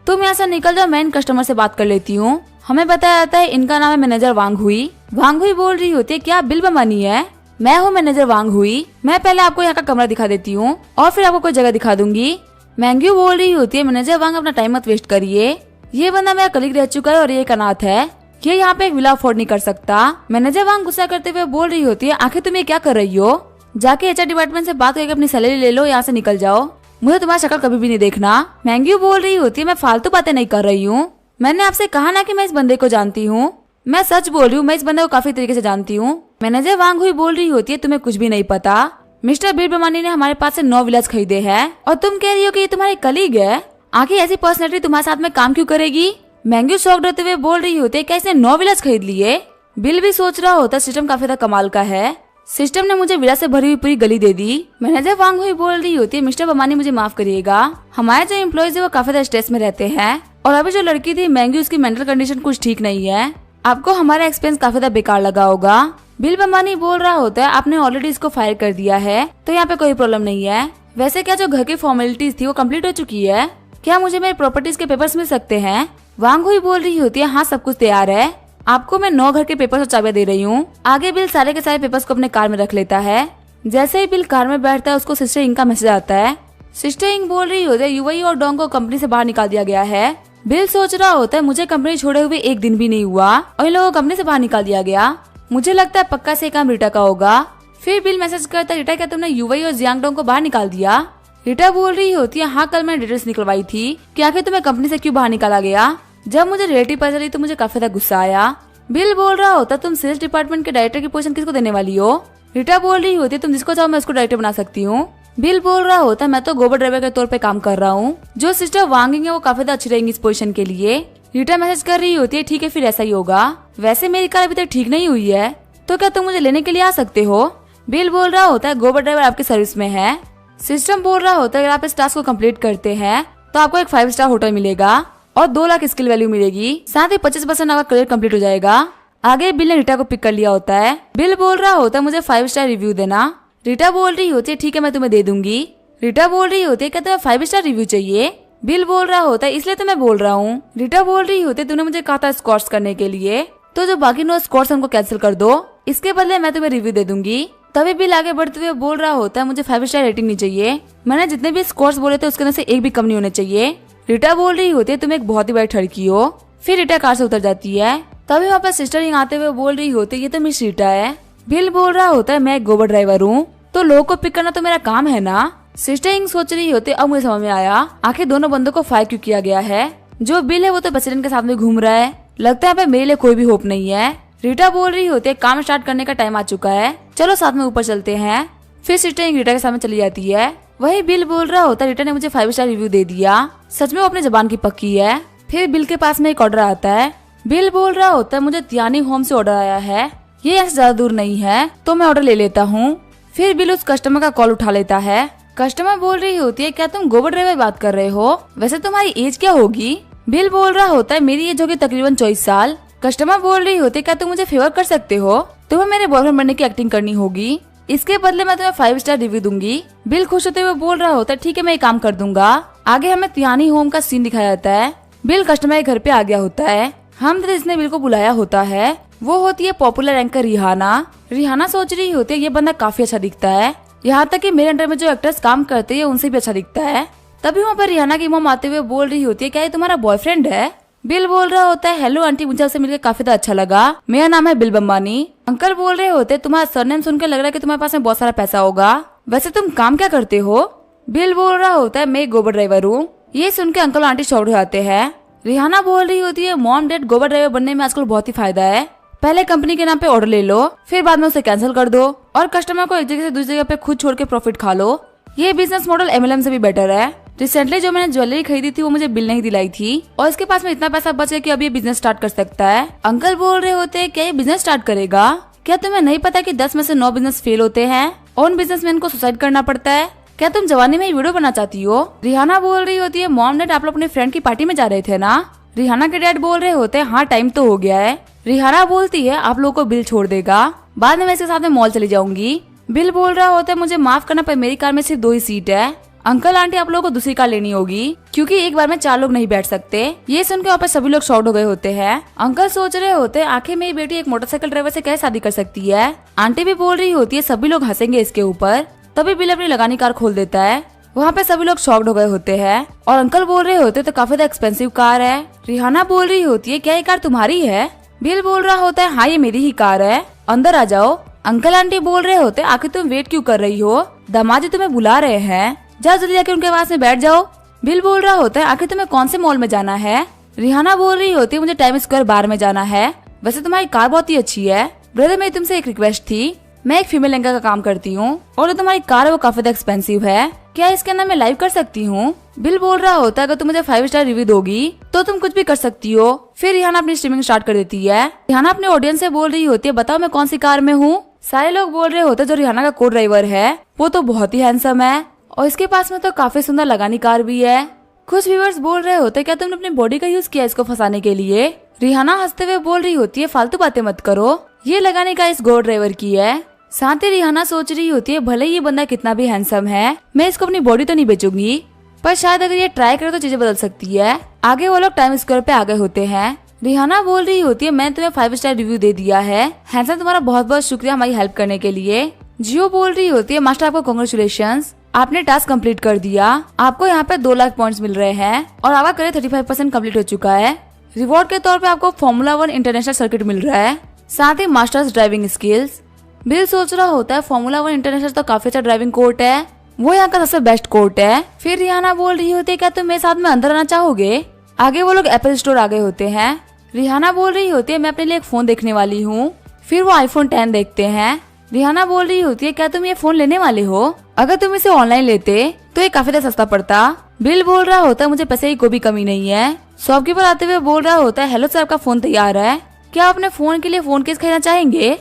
तुम यहाँ से निकल जाओ, मैं इन कस्टमर से बात कर लेती हूँ। हमें बताया जाता है इनका नाम है मैनेजर वांग हुई। वांग हुई बोल रही होती है, क्या बिल बम्बानी है, मैं हूँ मैनेजर वांग हुई, मैं पहले आपको यहाँ का कमरा दिखा देती हूँ और फिर आपको कोई जगह दिखा दूंगी। मैंग्यू बोल रही होती है, मैनेजर वांग अपना टाइम मत वेस्ट करिए, ये बंदा मेरा कलीग रह चुका है और ये एक अनाथ है, ये यहाँ पे एक विला अफोर्ड नहीं कर सकता। मैनेजर वांग गुस्सा करते हुए बोल रही होती है, आखिर तुम ये क्या कर रही हो, जाके एचआर डिपार्टमेंट से बात करके अपनी सैलरी ले लो, यहाँ से निकल जाओ, मुझे तुम्हारा शक्ल कभी भी नहीं देखना। मैंग्यू बोल रही होती है, मैं फालतू बातें नहीं कर रही हूँ, मैंने आपसे कहा ना कि मैं इस बंदे को जानती हूँ, मैं सच बोल रही हूँ, मैं इस बंदे को काफी तरीके से जानती हूँ। मैनेजर वांग हुई बोल रही होती है, तुम्हें कुछ भी नहीं पता, मिस्टर बिल बम्बानी ने हमारे पास से 9 विलास खरीदे हैं और तुम कह रही हो कि ये तुम्हारे कलीग है, आखिर ऐसी पर्सनैलिटी तुम्हारे साथ में काम क्यों करेगी। मैंग्यू शॉक्ड होते हुए बोल रही होती है, क्या इसने 9 विलास खरीद लिए। बिल भी सोच रहा होता सिस्टम काफी ज्यादा कमाल का है, सिस्टम ने मुझे विला से भरी हुई पूरी गली दे दी। मैनेजर वांग हुई बोल रही होती है, मिस्टर बम्बानी मुझे माफ करिएगा, हमारे जो एम्प्लॉयज है वो काफी ज्यादा स्ट्रेस में रहते हैं और अभी जो लड़की थी मैंग्यू, उसकी मेंटल कंडीशन कुछ ठीक नहीं है, आपको हमारा एक्सपीरियंस काफी ज्यादा बेकार लगा होगा। बिल बम्बानी बोल रहा होता है आपने ऑलरेडी इसको फायर कर दिया है तो यहाँ पे कोई प्रॉब्लम नहीं है। वैसे क्या जो घर की फॉर्मेलिटीज थी वो कम्प्लीट हो चुकी है? क्या मुझे मेरे प्रॉपर्टीज के पेपर्स मिल सकते हैं? वांग हुई बोल रही होती है हाँ सब कुछ तैयार है, आपको मैं 9 घर के पेपर्स और चाबियां दे रही हूँ। आगे बिल सारे के सारे पेपर्स को अपने कार में रख लेता है। जैसे ही बिल कार में बैठता है उसको सिस्टर इंग का मैसेज आता है। सिस्टर इंग बोल रही होती है यूवी और डोंग को कंपनी से बाहर निकाल दिया गया है। बिल सोच रहा होता है मुझे कंपनी छोड़े हुए 1 दिन भी नहीं हुआ और इन लोगों को कंपनी से बाहर निकाल दिया गया। मुझे लगता है पक्का से काम रीटा का होगा। फिर बिल मैसेज करता है रीटा क्या तुमने यूवी और जियांगडोंग को बाहर निकाल दिया? रीटा बोल रही होती है हाँ कल मैंने डिटेल्स निकलवाई थी कि आखिर तुम्हें कंपनी से क्यों बाहर निकाला गया। जब मुझे रियलिटी पता चली तो मुझे काफी ज्यादा गुस्सा आया। बिल बोल रहा होता तुम सेल्स डिपार्टमेंट के डायरेक्टर की पोजीशन किसको देने वाली हो? रीटा बोल रही होती तुम जिसको चाहो मैं उसको डायरेक्टर बना सकती हूँ। बिल बोल रहा होता मैं तो गोबर ड्राइवर के तौर पे काम कर रहा हूँ। जो सिस्टर वांगिंग है वो काफी ज्यादा अच्छी रहेंगी इस पोजीशन के लिए। रीटा मैसेज कर रही होती है ठीक है फिर ऐसा ही होगा। वैसे मेरी कार अभी तक ठीक नहीं हुई है तो क्या तुम मुझे लेने के लिए आ सकते हो? बिल बोल रहा होता है गोबर ड्राइवर आपकी सर्विस में है। सिस्टम बोल रहा होता है अगर आप इस टास्क को कंप्लीट करते हैं तो आपको एक 5 स्टार होटल मिलेगा और 2 लाख स्किल वैल्यू मिलेगी, साथ ही 25% आपका करियर कंप्लीट हो जाएगा। आगे बिल ने रीटा को पिक कर लिया होता है। बिल बोल रहा होता है मुझे 5 स्टार रिव्यू देना। रीटा बोल रही होती है ठीक है मैं तुम्हें दे दूंगी। रीटा बोल रही होती है क्या तुम्हें 5 स्टार रिव्यू चाहिए? बिल बोल रहा होता है इसलिए तो मैं बोल रहा हूँ। रीटा बोल रही होती है तूने मुझे कहा था स्कोर्स करने के लिए तो जो बाकी 9 स्कोर्स उनको कैंसिल कर दो, इसके बदले मैं तुम्हें रिव्यू दे दूंगी। तभी बिल आगे बढ़ते हुए बोल रहा होता है मुझे 5 स्टार रेटिंग नहीं चाहिए, मैंने जितने भी स्कोर्स बोले थे उसके अंदर से एक भी कम नहीं होने चाहिए। रीटा बोल रही होती है तुम एक बहुत ही बड़ी ठड़की हो। फिर रीटा कार से उतर जाती है। तभी वहाँ पर सिस्टर इंग आते हुए बोल रही होती है ये तो मिस रीटा है। बिल बोल रहा होता है मैं एक गोबर ड्राइवर हूँ तो लोगों को पिक करना तो मेरा काम है ना। सिस्टर इंग सोच रही होती है अब मुझे समझ में आया आखिर दोनों बंदों को फायर क्यों किया गया है। जो बिल है वो तो प्रेसिडेंट के साथ में घूम रहा है, लगता है मेरे लिए कोई भी होप नहीं है। रीटा बोल रही होती है काम स्टार्ट करने का टाइम आ चुका है, चलो साथ में ऊपर चलते हैं। फिर सिस्टर इंग रीटा के सामने चली जाती है। वही बिल बोल रहा होता है रीटा ने मुझे 5 स्टार रिव्यू दे दिया, सच में वो अपनी जबान की पक्की है। फिर बिल के पास में एक ऑर्डर आता है। बिल बोल रहा होता है मुझे तियानी होम से ऑर्डर आया है, ये ऐसे ज्यादा दूर नहीं है तो मैं ऑर्डर ले लेता हूँ। फिर बिल उस कस्टमर का कॉल उठा लेता है। कस्टमर बोल रही होती है क्या तुम गोबर ड्राइवर बात कर रहे हो, वैसे तुम्हारी एज क्या होगी? बिल बोल रहा होता है मेरी एज होगी तकरीबन 24 साल। कस्टमर बोल रही होती है क्या तुम मुझे फेवर कर सकते हो, तुम्हें मेरे बॉयफ्रेंड बनने की एक्टिंग करनी होगी, इसके बदले मैं तुम्हें 5 स्टार रिव्यू दूंगी। बिल खुश होते हुए बोल रहा होता है ठीक है मैं ये काम कर दूंगा। आगे हमें तियानी होम का सीन दिखाया जाता है। बिल कस्टमर के घर पे आ गया होता है। हम जिसने बिल को बुलाया होता है वो होती है पॉपुलर एंकर रिहाना। रिहाना सोच रही होती है ये बंदा काफी अच्छा दिखता है, यहाँ तक कि मेरे अंडर में जो एक्टर्स काम करते हैं उनसे भी अच्छा दिखता है। तभी वहाँ पर रिहाना की मॉम आते हुए बोल रही होती है क्या ये तुम्हारा बॉयफ्रेंड है? बिल बोल रहा होता है हेलो आंटी मुझे आपसे मिलकर काफी अच्छा लगा, मेरा नाम है बिल बम्बानी। अंकल बोल रहे होते तुम्हारा सरनेम सुनकर लग रहा है कि तुम्हारे पास में बहुत सारा पैसा होगा, वैसे तुम काम क्या करते हो? बिल बोल रहा होता है मैं गोबर ड्राइवर हूँ। ये सुन के अंकल आंटी शॉक हो जाते हैं। रिहाना बोल रही होती है मॉम डैड गोबर ड्राइवर बनने में आजकल बहुत ही फायदा है, पहले कंपनी के नाम पे ऑर्डर ले लो फिर बाद में उसे कैंसिल कर दो और कस्टमर को एक जगह से दूसरी जगह पे खुद छोड़ के प्रॉफिट खा लो। ये बिजनेस मॉडल MLM से भी बेटर है। रिसेंटली जो मैंने ज्वेलरी खरीदी थी वो मुझे बिल नहीं दिलाई थी और इसके पास में इतना पैसा बच गया कि अब ये बिजनेस स्टार्ट कर सकता है। अंकल बोल रहे होते हैं क्या ये बिजनेस स्टार्ट करेगा? क्या तुम्हें नहीं पता कि 10 में से 9 बिजनेस फेल होते हैं और उन बिजनेसमैन को सुसाइड करना पड़ता है? क्या तुम जवानी में वीडियो बना चाहती हो? रिहाना बोल रही होती है मॉम डैड आप लोग अपने फ्रेंड की पार्टी में जा रहे थे ना? रिहाना के डैड बोल रहे होते हैं हाँ टाइम तो हो गया है। रिहाना बोलती है आप लोगों को बिल छोड़ देगा, बाद में मैं इसके साथ में मॉल चली जाऊंगी। बिल बोल रहा होता है मुझे माफ करना पर मेरी कार में सिर्फ 2 ही सीट है, अंकल आंटी आप लोगों को दूसरी कार लेनी होगी क्योंकि एक बार में 4 लोग नहीं बैठ सकते। ये सुनकर वहाँ पर सभी लोग शॉक्ड हो गए होते हैं। अंकल सोच रहे होते हैं आखिर मेरी बेटी एक मोटरसाइकिल ड्राइवर से कैसे शादी कर सकती है। आंटी भी बोल रही होती है सभी लोग हंसेंगे इसके ऊपर। तभी बिल अपनी लगानी कार खोल देता है। वहाँ पे सभी लोग शॉक्ड हो गए होते हैं और अंकल बोल रहे होते तो काफी ज्यादा एक्सपेंसिव कार है। रिहाना बोल रही होती है क्या ये कार तुम्हारी है? बिल बोल रहा होता है हाँ ये मेरी ही कार है, अंदर आ जाओ। अंकल आंटी बोल रहे होते आखिर तुम वेट क्यों कर रही हो, दामाद जी तुम्हें बुला रहे हैं, जाओ जल्दी जाके उनके पास में बैठ जाओ। बिल बोल रहा होता है आखिर तुम्हें कौन से मॉल में जाना है? रिहाना बोल रही होती है मुझे टाइम स्क्वायर बार में जाना है, वैसे तुम्हारी कार बहुत ही अच्छी है। ब्रदर मेरी तुमसे एक रिक्वेस्ट थी, मैं एक फीमेल एंकर का काम करती हूँ और जो तुम्हारी कार है वो काफी एक्सपेंसिव है, क्या इसके अंदर मैं लाइव कर सकती हूँ? बिल बोल रहा होता है अगर तुम मुझे 5 स्टार रिव्यू दोगी तो तुम कुछ भी कर सकती हो। फिर रिहाना अपनी स्ट्रीमिंग स्टार्ट कर देती है। रिहाना अपने ऑडियंस से बोल रही होती है बताओ मैं कौन सी कार में हूँ। सारे लोग बोल रहे होते जो रिहाना का को ड्राइवर है वो तो बहुत ही हैंडसम है और इसके पास में तो काफी सुंदर लगानी कार भी है। कुछ व्यूअर्स बोल रहे होते क्या तुमने अपनी बॉडी का यूज किया इसको फंसाने के लिए? रिहाना हंसते हुए बोल रही होती है फालतू बातें मत करो, ये लगाने का इस गो ड्राइवर की है। साथ ही रिहाना सोच रही होती है भले ये बंदा कितना भी हैंडसम है, मैं इसको अपनी बॉडी तो नहीं बेचूंगी, पर शायद अगर ये ट्राई करे तो चीजें बदल सकती है। आगे वो लोग टाइम स्क्वायर पे आ गए होते हैं। रिहाना बोल रही होती है मैंने तुम्हें 5 स्टार रिव्यू दे दिया है, हैंडसम तुम्हारा बहुत बहुत शुक्रिया हमारी हेल्प करने के लिए। जियो बोल रही होती है मास्टर आपको कांग्रेचुलेशंस, आपने टास्क कंप्लीट कर दिया, आपको यहाँ पे 2 लाख पॉइंट्स मिल रहे हैं और आपका करियर 35% कंप्लीट हो चुका है। रिवॉर्ड के तौर पे आपको फॉर्मूला 1 इंटरनेशनल सर्किट मिल रहा है, साथ ही मास्टर्स ड्राइविंग स्किल्स। बिल सोच रहा होता है फॉर्मूला 1 इंटरनेशनल तो काफी अच्छा ड्राइविंग कोर्ट है, वो यहाँ का सबसे बेस्ट कोर्ट है। फिर रिहाना बोल रही होती है क्या तुम मेरे साथ में अंदर आना चाहोगे। आगे वो लोग एप्पल स्टोर आ गए होते हैं। रिहाना बोल रही होती है मैं अपने लिए एक फोन देखने वाली हूँ। फिर वो आईफोन 10 देखते हैं। रिहाना बोल रही होती है क्या तुम ये फोन लेने वाले हो, अगर तुम इसे ऑनलाइन लेते तो ये काफी ज्यादा सस्ता पड़ता। बिल बोल रहा होता है मुझे पैसे की कोई भी कमी नहीं है। शॉपकीपर आते हुए बोल रहा होता है हेलो सर, आपका फोन तैयार है, क्या आप अपने फोन के लिए फोन केस खरीदना चाहेंगे।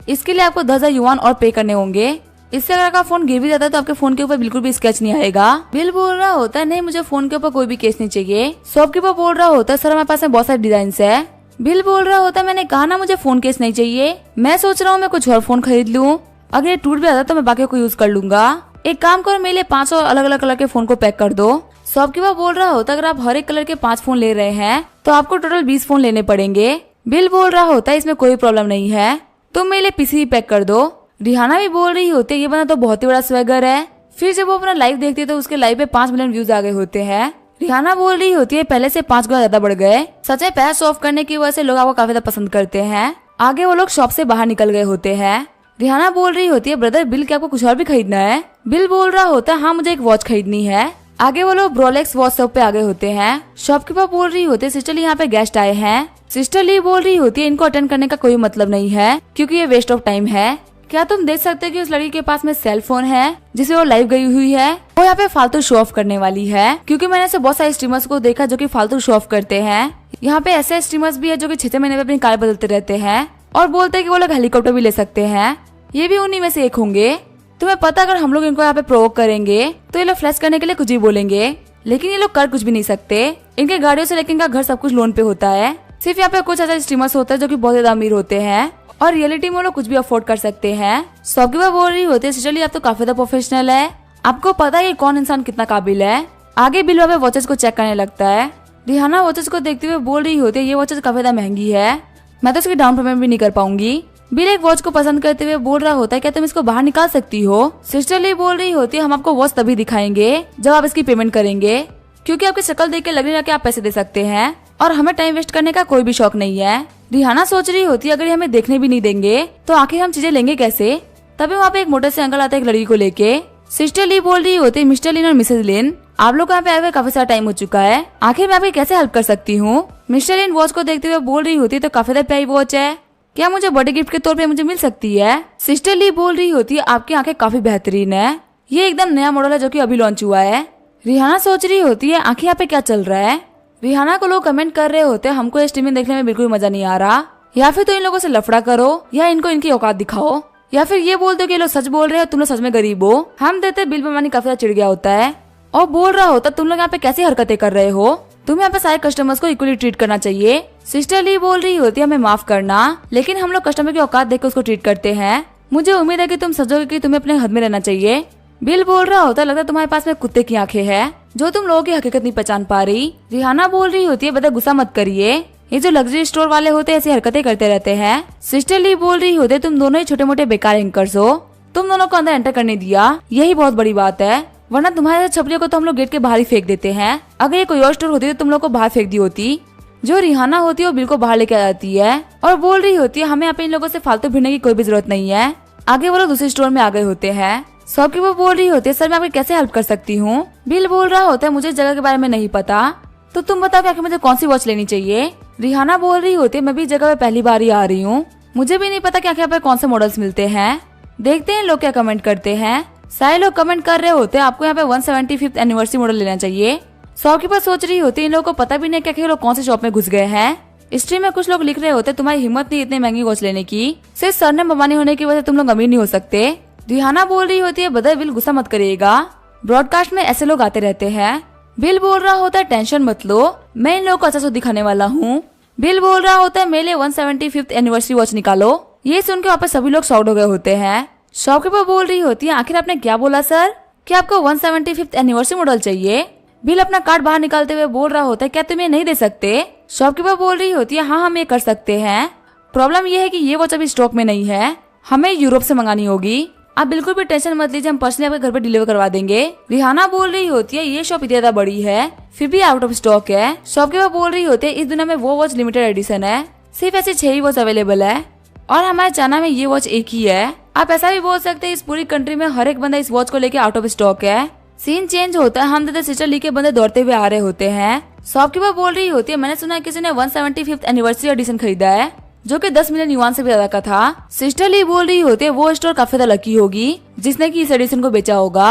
इसके लिए आपको 10,000 युआन और पे करने होंगे, इससे अगर आपका फोन गिर भी जाता है तो आपके फोन के ऊपर बिल्कुल भी स्क्रैच नहीं आएगा। बिल बोल रहा होता है नहीं मुझे फोन के ऊपर कोई भी केस नहीं चाहिए। शॉपकीपर बोल रहा होता है सर हमारे पास में बहुत सारे डिजाइन है। बिल बोल रहा होता है मैंने कहा ना मुझे फोन केस नहीं चाहिए, मैं सोच रहा हूँ मैं कुछ और फोन खरीद लूँ, अगर ये टूट भी जाता तो मैं बाकी को यूज कर लूंगा। एक काम करो मेरे लिए 5 अलग अलग कलर के फोन को पैक कर दो। शॉपकीपर बोल रहा होता है अगर आप हर एक कलर के 5 फोन ले रहे हैं तो आपको टोटल 20 फोन लेने पड़ेंगे। बिल बोल रहा होता है इसमें कोई प्रॉब्लम नहीं है, तुम मेरे लिए पीसी भी पैक कर दो। रिहाना भी बोल रही होती है ये बंदा तो बहुत ही बड़ा स्वैगर है। फिर जब वो अपना लाइव देखती है तो उसके लाइव पे 5 मिलियन व्यूज आ गए होते हैं। रिहाना बोल रही होती है पहले से 5 गुना ज्यादा बढ़ गए, सच में पैसा ऑफ करने की वजह से लोग आपको काफी ज्यादा पसंद करते हैं। आगे वो लोग शॉप से बाहर निकल गए होते हैं। रिहाना बोल रही होती है ब्रदर बिल क्या आपको कुछ और भी खरीदना है। बिल बोल रहा होता है हाँ मुझे एक वॉच खरीदनी है। आगे वो लोग ब्रोलेक्स वॉच शॉप पे आ गए होते हैं। शॉपकीपर बोल रही होती है सिस्टर ली यहाँ पे गेस्ट आए हैं। सिस्टर ली बोल रही होती है इनको अटेंड करने का कोई मतलब नहीं है क्योंकि ये वेस्ट ऑफ टाइम है। क्या तुम देख सकते हो कि उस लड़की के पास में सेल फोन है जिसे वो लाइव गई हुई है, वो यहाँ पे फालतू शो ऑफ करने वाली है। क्योंकि मैंने ऐसे बहुत सारे स्ट्रीमर्स को देखा जो कि फालतू शो ऑफ करते हैं। यहाँ पे ऐसे स्ट्रीमर्स भी है जो कि 6 महीने में अपनी कार बदलते रहते हैं और बोलते हैं कि वो लोग हेलीकॉप्टर भी ले सकते हैं, ये भी उन्हीं में से एक होंगे। तुम्हें पता अगर हम लोग इनको यहाँ पे प्रोवोक करेंगे तो ये लोग फ्लैश करने के लिए कुछ भी बोलेंगे, लेकिन ये लोग कर कुछ भी नहीं सकते। इनके गाड़ियों से लेकिन इनका घर सब कुछ लोन पे होता है। सिर्फ यहाँ पे कुछ ऐसे स्ट्रीमर्स होते हैं जो कि बहुत ज्यादा अमीर होते हैं और रियलिटी में वो लोग कुछ भी अफोर्ड कर सकते हैं। शॉपकीपर बोल रही होती है सिस्टर आप तो काफी ज्यादा प्रोफेशनल है, आपको पता है कि कौन इंसान कितना काबिल है। आगे बिल वहाँ पे वॉचेस को चेक करने लगता है। रिहाना वॉचेस को देखते हुए बोल रही होती है ये वॉचेस काफी ज्यादा महंगी है, मैं तो इसकी डाउन पेमेंट भी नहीं कर पाऊंगी। बिल एक वॉच को पसंद करते हुए बोल रहा होता है क्या तुम इसको बाहर निकाल सकती हो। सिस्टर ली बोल रही होती है हम आपको वॉच तभी दिखाएंगे जब आप इसकी पेमेंट करेंगे, क्योंकि आपकी शक्ल देख के लग रहा है कि आप पैसे दे सकते हैं और हमें टाइम वेस्ट करने का कोई भी शौक नहीं है। रिहाना सोच रही होती है अगर ये हमें देखने भी नहीं देंगे तो आखिर हम चीजें लेंगे कैसे। तभी वहाँ पे एक मोटे से अंकल आता है एक लड़की को लेके। सिस्टर ली बोल रही होती है मिस्टर लिन और मिसेज लिन आप लोग यहाँ पे आए हुए काफी सारा टाइम हो चुका है, आखिर मैं आपकी कैसे हेल्प कर सकती हूँ। मिस्टर लिन वॉच को देखते हुए बोल रही होती है तो काफी ज्यादा प्यारी वॉच है, क्या मुझे बर्थडे गिफ्ट के तौर पे मुझे मिल सकती है। सिस्टर ली बोल रही होती है आपकी आंखें काफी बेहतरीन है, ये एकदम नया मॉडल है जो कि अभी लॉन्च हुआ है। रिहाना सोच रही होती है आखिर यहाँ पे क्या चल रहा है। रिहाना को लोग कमेंट कर रहे होते हैं हमको ये स्ट्रीमिंग देखने में बिल्कुल मजा नहीं आ रहा, या फिर तो इन लोगों से लफड़ा करो या इनको इनकी औकात दिखाओ, या फिर ये बोल दो कि ये लोग सच बोल रहे हो तुम लोग सच में गरीब हो। हम देते बिल बेमानी काफी चिढ़ गया होता है और बोल रहा होता तुम लोग यहाँ पे कैसी हरकतें कर रहे हो, तुम्हें यहाँ पे सारे कस्टमर्स को इक्वली ट्रीट करना चाहिए। सिस्टर ली बोल रही होती है हमें माफ करना, लेकिन हम लोग कस्टमर की औकात देख कर उसको ट्रीट करते हैं, मुझे उम्मीद है कि तुम समझोगे कि तुम्हें अपने हद में रहना चाहिए। बिल बोल रहा होता है लगता है तुम्हारे पास में कुत्ते की आंखें हैं जो तुम लोगों की हकीकत नहीं पहचान पा रही। रिहाना बोल रही होती है बता गुस्सा मत करिए, ये जो लग्जरी स्टोर वाले होते हैं ऐसी हरकतें करते रहते हैं। सिस्टर ली बोल रही होती है तुम दोनों ही छोटे मोटे बेकार एंकर्स हो, तुम दोनों को अंदर एंटर करने दिया यही बहुत बड़ी बात है, वरना तुम्हारे छपरियों को तो हम लोग गेट के बाहर ही फेंक देते हैं। अगर ये कोई और स्टोर होती तो तुम लोग को बाहर फेंक दी होती। जो रिहाना होती है वो बिल को बाहर लेके आ जाती है और बोल रही होती है हमें यहाँ पे इन लोगों से फालतू भिड़ने की कोई भी जरूरत नहीं है। आगे वो लोग दूसरे स्टोर में आ गए होते हैं। शॉपकीपर बोल रही होती है सर मैं आपकी कैसे हेल्प कर सकती हूँ। बिल बोल रहा होता है मुझे इस जगह के बारे में नहीं पता, तो तुम बताओ कि आखिर मुझे कौन सी वॉच लेनी चाहिए। रिहाना बोल रही होती है मैं भी इस जगह पे पहली बार ही आ रही हूँ, मुझे भी नहीं पता कि आखिर यहाँ पे कौन से मॉडल्स मिलते हैं। देखते हैं लोग क्या कमेंट करते हैं। सारे लोग कमेंट कर रहे होते हैं आपको यहाँ पे 175th एनिवर्सरी मॉडल लेना चाहिए। शॉपकीपर सोच रही होती है इन लोगों को पता भी नहीं कि आखिर लोग कौन से शॉप में घुस गए हैं। स्ट्रीम में कुछ लोग लिख रहे होते तुम्हारी हिम्मत नहीं इतनी महंगी वॉच लेने की, सिर्फ सरने बमानी होने की वजह से तुम लोग अमीर नहीं हो सकते। रिहाना बोल रही होती है बदर बिल गुस्सा मत करिएगा, ब्रॉडकास्ट में ऐसे लोग आते रहते हैं। बिल बोल रहा होता है टेंशन मत लो, मैं इन लोगों को अच्छा सो दिखाने वाला हूँ। बिल बोल रहा होता है मेरे लिए 175th एनिवर्सरी वॉच निकालो। ये सुनकर वापस सभी लोग शॉक्ड हो गए होते हैं। शॉपकीपर बोल रही होती है आखिर आपने क्या बोला सर, क्या आपको 175th एनिवर्सरी मॉडल चाहिए? बिल अपना कार्ड बाहर निकालते हुए बोल रहा होता है क्या तुम ये नहीं दे सकते? शॉपकीपर बोल रही होती है हाँ हम ये कर सकते हैं, प्रॉब्लम ये है कि ये वॉच अभी स्टॉक में नहीं है, हमें यूरोप से मंगानी होगी। आप बिल्कुल भी टेंशन मत लीजिए, हम पर्सनली आपके घर पे डिलीवर करवा देंगे। रिहाना बोल रही होती है ये शॉप इतनी ज्यादा बड़ी है फिर भी आउट ऑफ स्टॉक है। शॉपकीपर बोल रही होती है इस दुनिया में वो वॉच लिमिटेड एडिशन है, सिर्फ ऐसे 6 ही वॉच अवेलेबल है और हमारे चाइना में ये वॉच एक ही है। आप ऐसा भी बोल सकते हैं इस पूरी कंट्री में हर एक बंदा इस वॉच को लेके आउट ऑफ स्टॉक है। सीन चेंज होता है, हम दादा सिस्टर ली के बंदे दौड़ते हुए आ रहे होते हैं। शॉपकीपर बोल रही होती है मैंने सुना है किसी ने 175th एनिवर्सरी एडिशन खरीदा है जो कि 10 मिलियन युआन से भी ज्यादा का था। सिस्टर ली बोल रही होती है वो स्टोर काफी ज्यादा लकी होगी जिसने की इस एडिशन को बेचा होगा।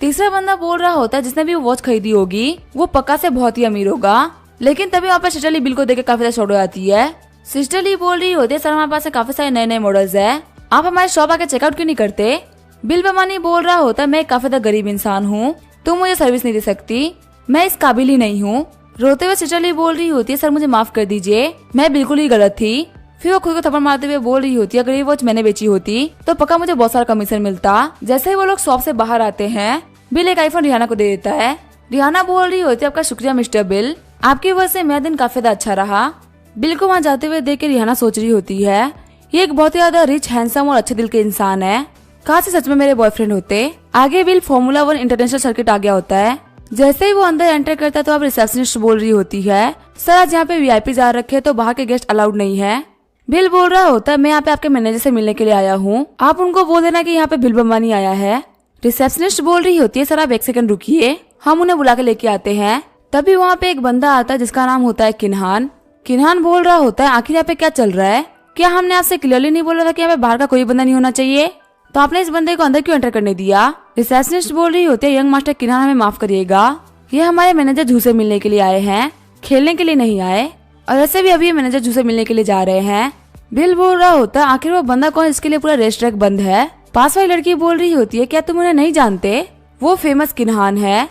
तीसरा बंदा बोल रहा होता है जिसने भी वो वॉच खरीदी होगी वो पक्का से बहुत ही अमीर होगा। लेकिन तभी वहाँ पर सिस्टर ली बिल को देख काफी ज्यादा शॉक हो जाती है। सिस्टर ली बोल रही होती है सर हमारे पास काफी सारे नए नए मॉडल्स है, आप हमारे शॉप आके चेकआउट क्यों नहीं करते? बिल बेमानी बोल रहा होता है मैं काफी ज्यादा गरीब इंसान हूँ, तुम मुझे सर्विस नहीं दे सकती, मैं इस काबिल ही नहीं हूँ। रोते हुए सिस्टर ली बोल रही होती है सर मुझे माफ कर दीजिए, मैं बिल्कुल ही गलत थी। फिर वो खुद को थप्पड़ मारते हुए बोल रही होती है अगर ये वॉच मैंने बेची होती तो पक्का मुझे बहुत सारा कमीशन मिलता। जैसे ही वो लोग शॉप से बाहर आते हैं बिल एक आईफोन रिहाना को दे देता है। रिहाना बोल रही होती है आपका शुक्रिया मिस्टर बिल, आपकी वजह से मेरा दिन काफी अच्छा रहा। बिल को वहाँ जाते हुए देख के रिहाना सोच रही होती है ये एक बहुत ही ज्यादा रिच हैंडसम और अच्छे दिल के इंसान है, कहाँ से सच में मेरे बॉयफ्रेंड होते। आगे बिल फॉर्मूला 1 इंटरनेशनल सर्किट आ गया होता है। जैसे ही वो अंदर एंटर करता है तो अब रिसेप्शनिस्ट बोल रही होती है सर आज यहाँ पे वीआईपी आ रखे तो बाहर के गेस्ट अलाउड नहीं है। बिल बोल रहा होता है मैं यहाँ पे आपके मैनेजर से मिलने के लिए आया हूँ, आप उनको बोल देना कि यहाँ पे बिल बम्बानी आया है। रिसेप्शनिस्ट बोल रही होती है सर आप 1 सेकंड रुकिए, हम उन्हें बुला के लेके आते हैं। तभी वहाँ पे एक बंदा आता है जिसका नाम होता है किन्हान। किन्हान बोल रहा होता है आखिर यहाँ पे क्या चल रहा है, क्या हमने आपसे क्लियरली नहीं बोला था कि यहाँ पे बाहर का कोई बंदा नहीं होना चाहिए, तो आपने इस बंदे को अंदर क्यों एंटर करने दिया? रिसेप्शनिस्ट बोल रही होती है यंग मास्टर किन्हान हमें माफ करिएगा, ये हमारे मैनेजर जू से मिलने के लिए आए हैं, खेलने के लिए नहीं आए, और ऐसे भी अभी मैनेजर जू से मिलने के लिए जा रहे हैं। बिल बोल रहा होता है आखिर वो बंदा कौन इसके लिए पूरा रेस्टोरेंट बंद है। पास वाली लड़की बोल रही होती है क्या तुम उन्हें नहीं जानते, वो फेमस किन्हान है,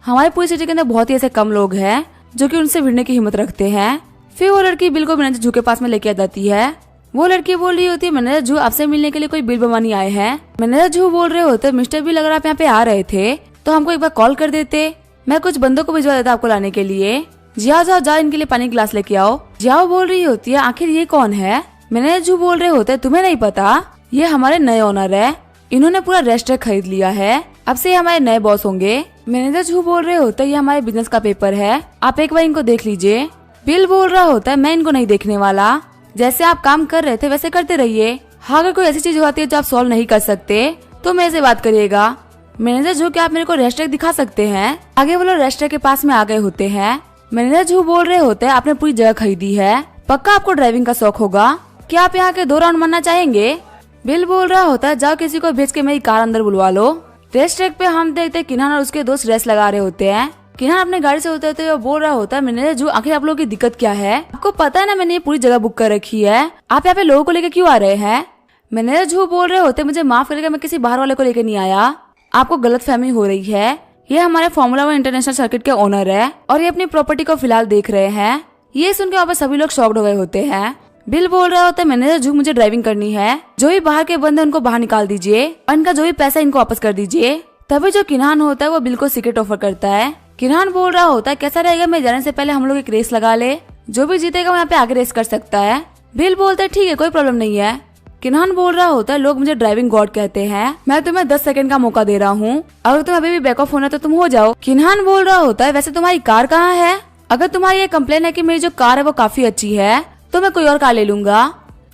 हमारी पूरी सिटी के अंदर बहुत ही ऐसे कम लोग हैं जो कि उनसे भिड़ने की हिम्मत रखते हैं। फिर वो लड़की बिल को मैनेजर जू के पास में लेके आ जाती है। वो लड़की बोल रही होती है मैनेजर जू आपसे मिलने के लिए कोई बिल बमानी आए हैं। मैनेजर जू बोल रहे होते मिस्टर बिल अगर आप यहाँ पे आ रहे थे तो हमको एक बार कॉल कर देते, मैं कुछ बंदों को भिजवा देता आपको लाने के लिए। जिया जाओ जाओ इनके लिए पानी गिलास लेके आओ। जियाओ बोल रही होती है आखिर ये कौन है? मैनेजर जू बोल रहे होते तुम्हें नहीं पता, ये हमारे नए ओनर है, इन्होंने पूरा रेस्टोरेंट खरीद लिया है, अब से ये हमारे नए बॉस होंगे। मैनेजर जू बोल रहे होते ये हमारे बिजनेस का पेपर है, आप एक बार इनको देख लीजिए। बिल बोल रहा होता है मैं इनको नहीं देखने वाला, जैसे आप काम कर रहे थे वैसे करते रहिए, हाँ अगर कोई ऐसी चीज होती है जो आप सॉल्व नहीं कर सकते तो मेरे से बात करिएगा। मैनेजर जू क्या आप मेरे को रेस्टोरेंट दिखा सकते हैं? आगे वो लोग रेस्टोरेंट के पास में आ गए होते हैं। मैनेजर जू बोल रहे होते हैं आपने पूरी जगह खरीदी है, पक्का आपको ड्राइविंग का शौक होगा, क्या आप यहाँ के 2 राउंड मारना चाहेंगे? बिल बोल रहा होता है जाओ किसी को भेज के मेरी कार अंदर बुलवा लो। रेस्टोरेंट पे हम देखते किन्हान और उसके दोस्त रेस लगा रहे होते हैं। किन्हान अपने गाड़ी से उतरते हुए बोल रहा होता है मैनेजर जू आखिर आप लोगों की दिक्कत क्या है, आपको पता है ना मैंने ये पूरी जगह बुक कर रखी है, आप यहाँ पे लोगों को लेकर क्यों आ रहे हैं? मैनेजर जू बोल रहे होते मुझे माफ करिएगा मैं किसी बाहर वाले को लेकर नहीं आया, आपको गलतफहमी हो रही है, ये हमारे फॉर्मूला 1 इंटरनेशनल सर्किट के ओनर है और ये अपनी प्रॉपर्टी को फिलहाल देख रहे हैं। ये सुनकर वहाँ पर सभी लोग शॉक्ड हो गए होते हैं। बिल बोल रहा होता है मैनेजर जू मुझे ड्राइविंग करनी है, जो भी बाहर के बंदे उनको बाहर निकाल दीजिए और इनका जो भी पैसा इनको वापस कर दीजिए। तभी जो किन्हान होता है वो बिल को सीक्रेट ऑफर करता है। किन्हान बोल रहा होता है कैसा रहेगा मैं जाने से पहले हम लोग एक रेस लगा ले, जो भी जीतेगा वो यहाँ पे आगे रेस कर सकता है। बिल बोलता है ठीक है कोई प्रॉब्लम नहीं है। किन्हान बोल रहा होता है लोग मुझे ड्राइविंग गॉड कहते हैं, मैं तुम्हें 10 सेकंड का मौका दे रहा हूँ, अगर तुम अभी भी बैक ऑफ होना तो तुम हो जाओ। किन्हान बोल रहा होता है वैसे तुम्हारी कार कहाँ है, अगर तुम्हारी ये कंप्लेन है कि मेरी जो कार है वो काफी अच्छी है तो मैं कोई और कार ले लूंगा।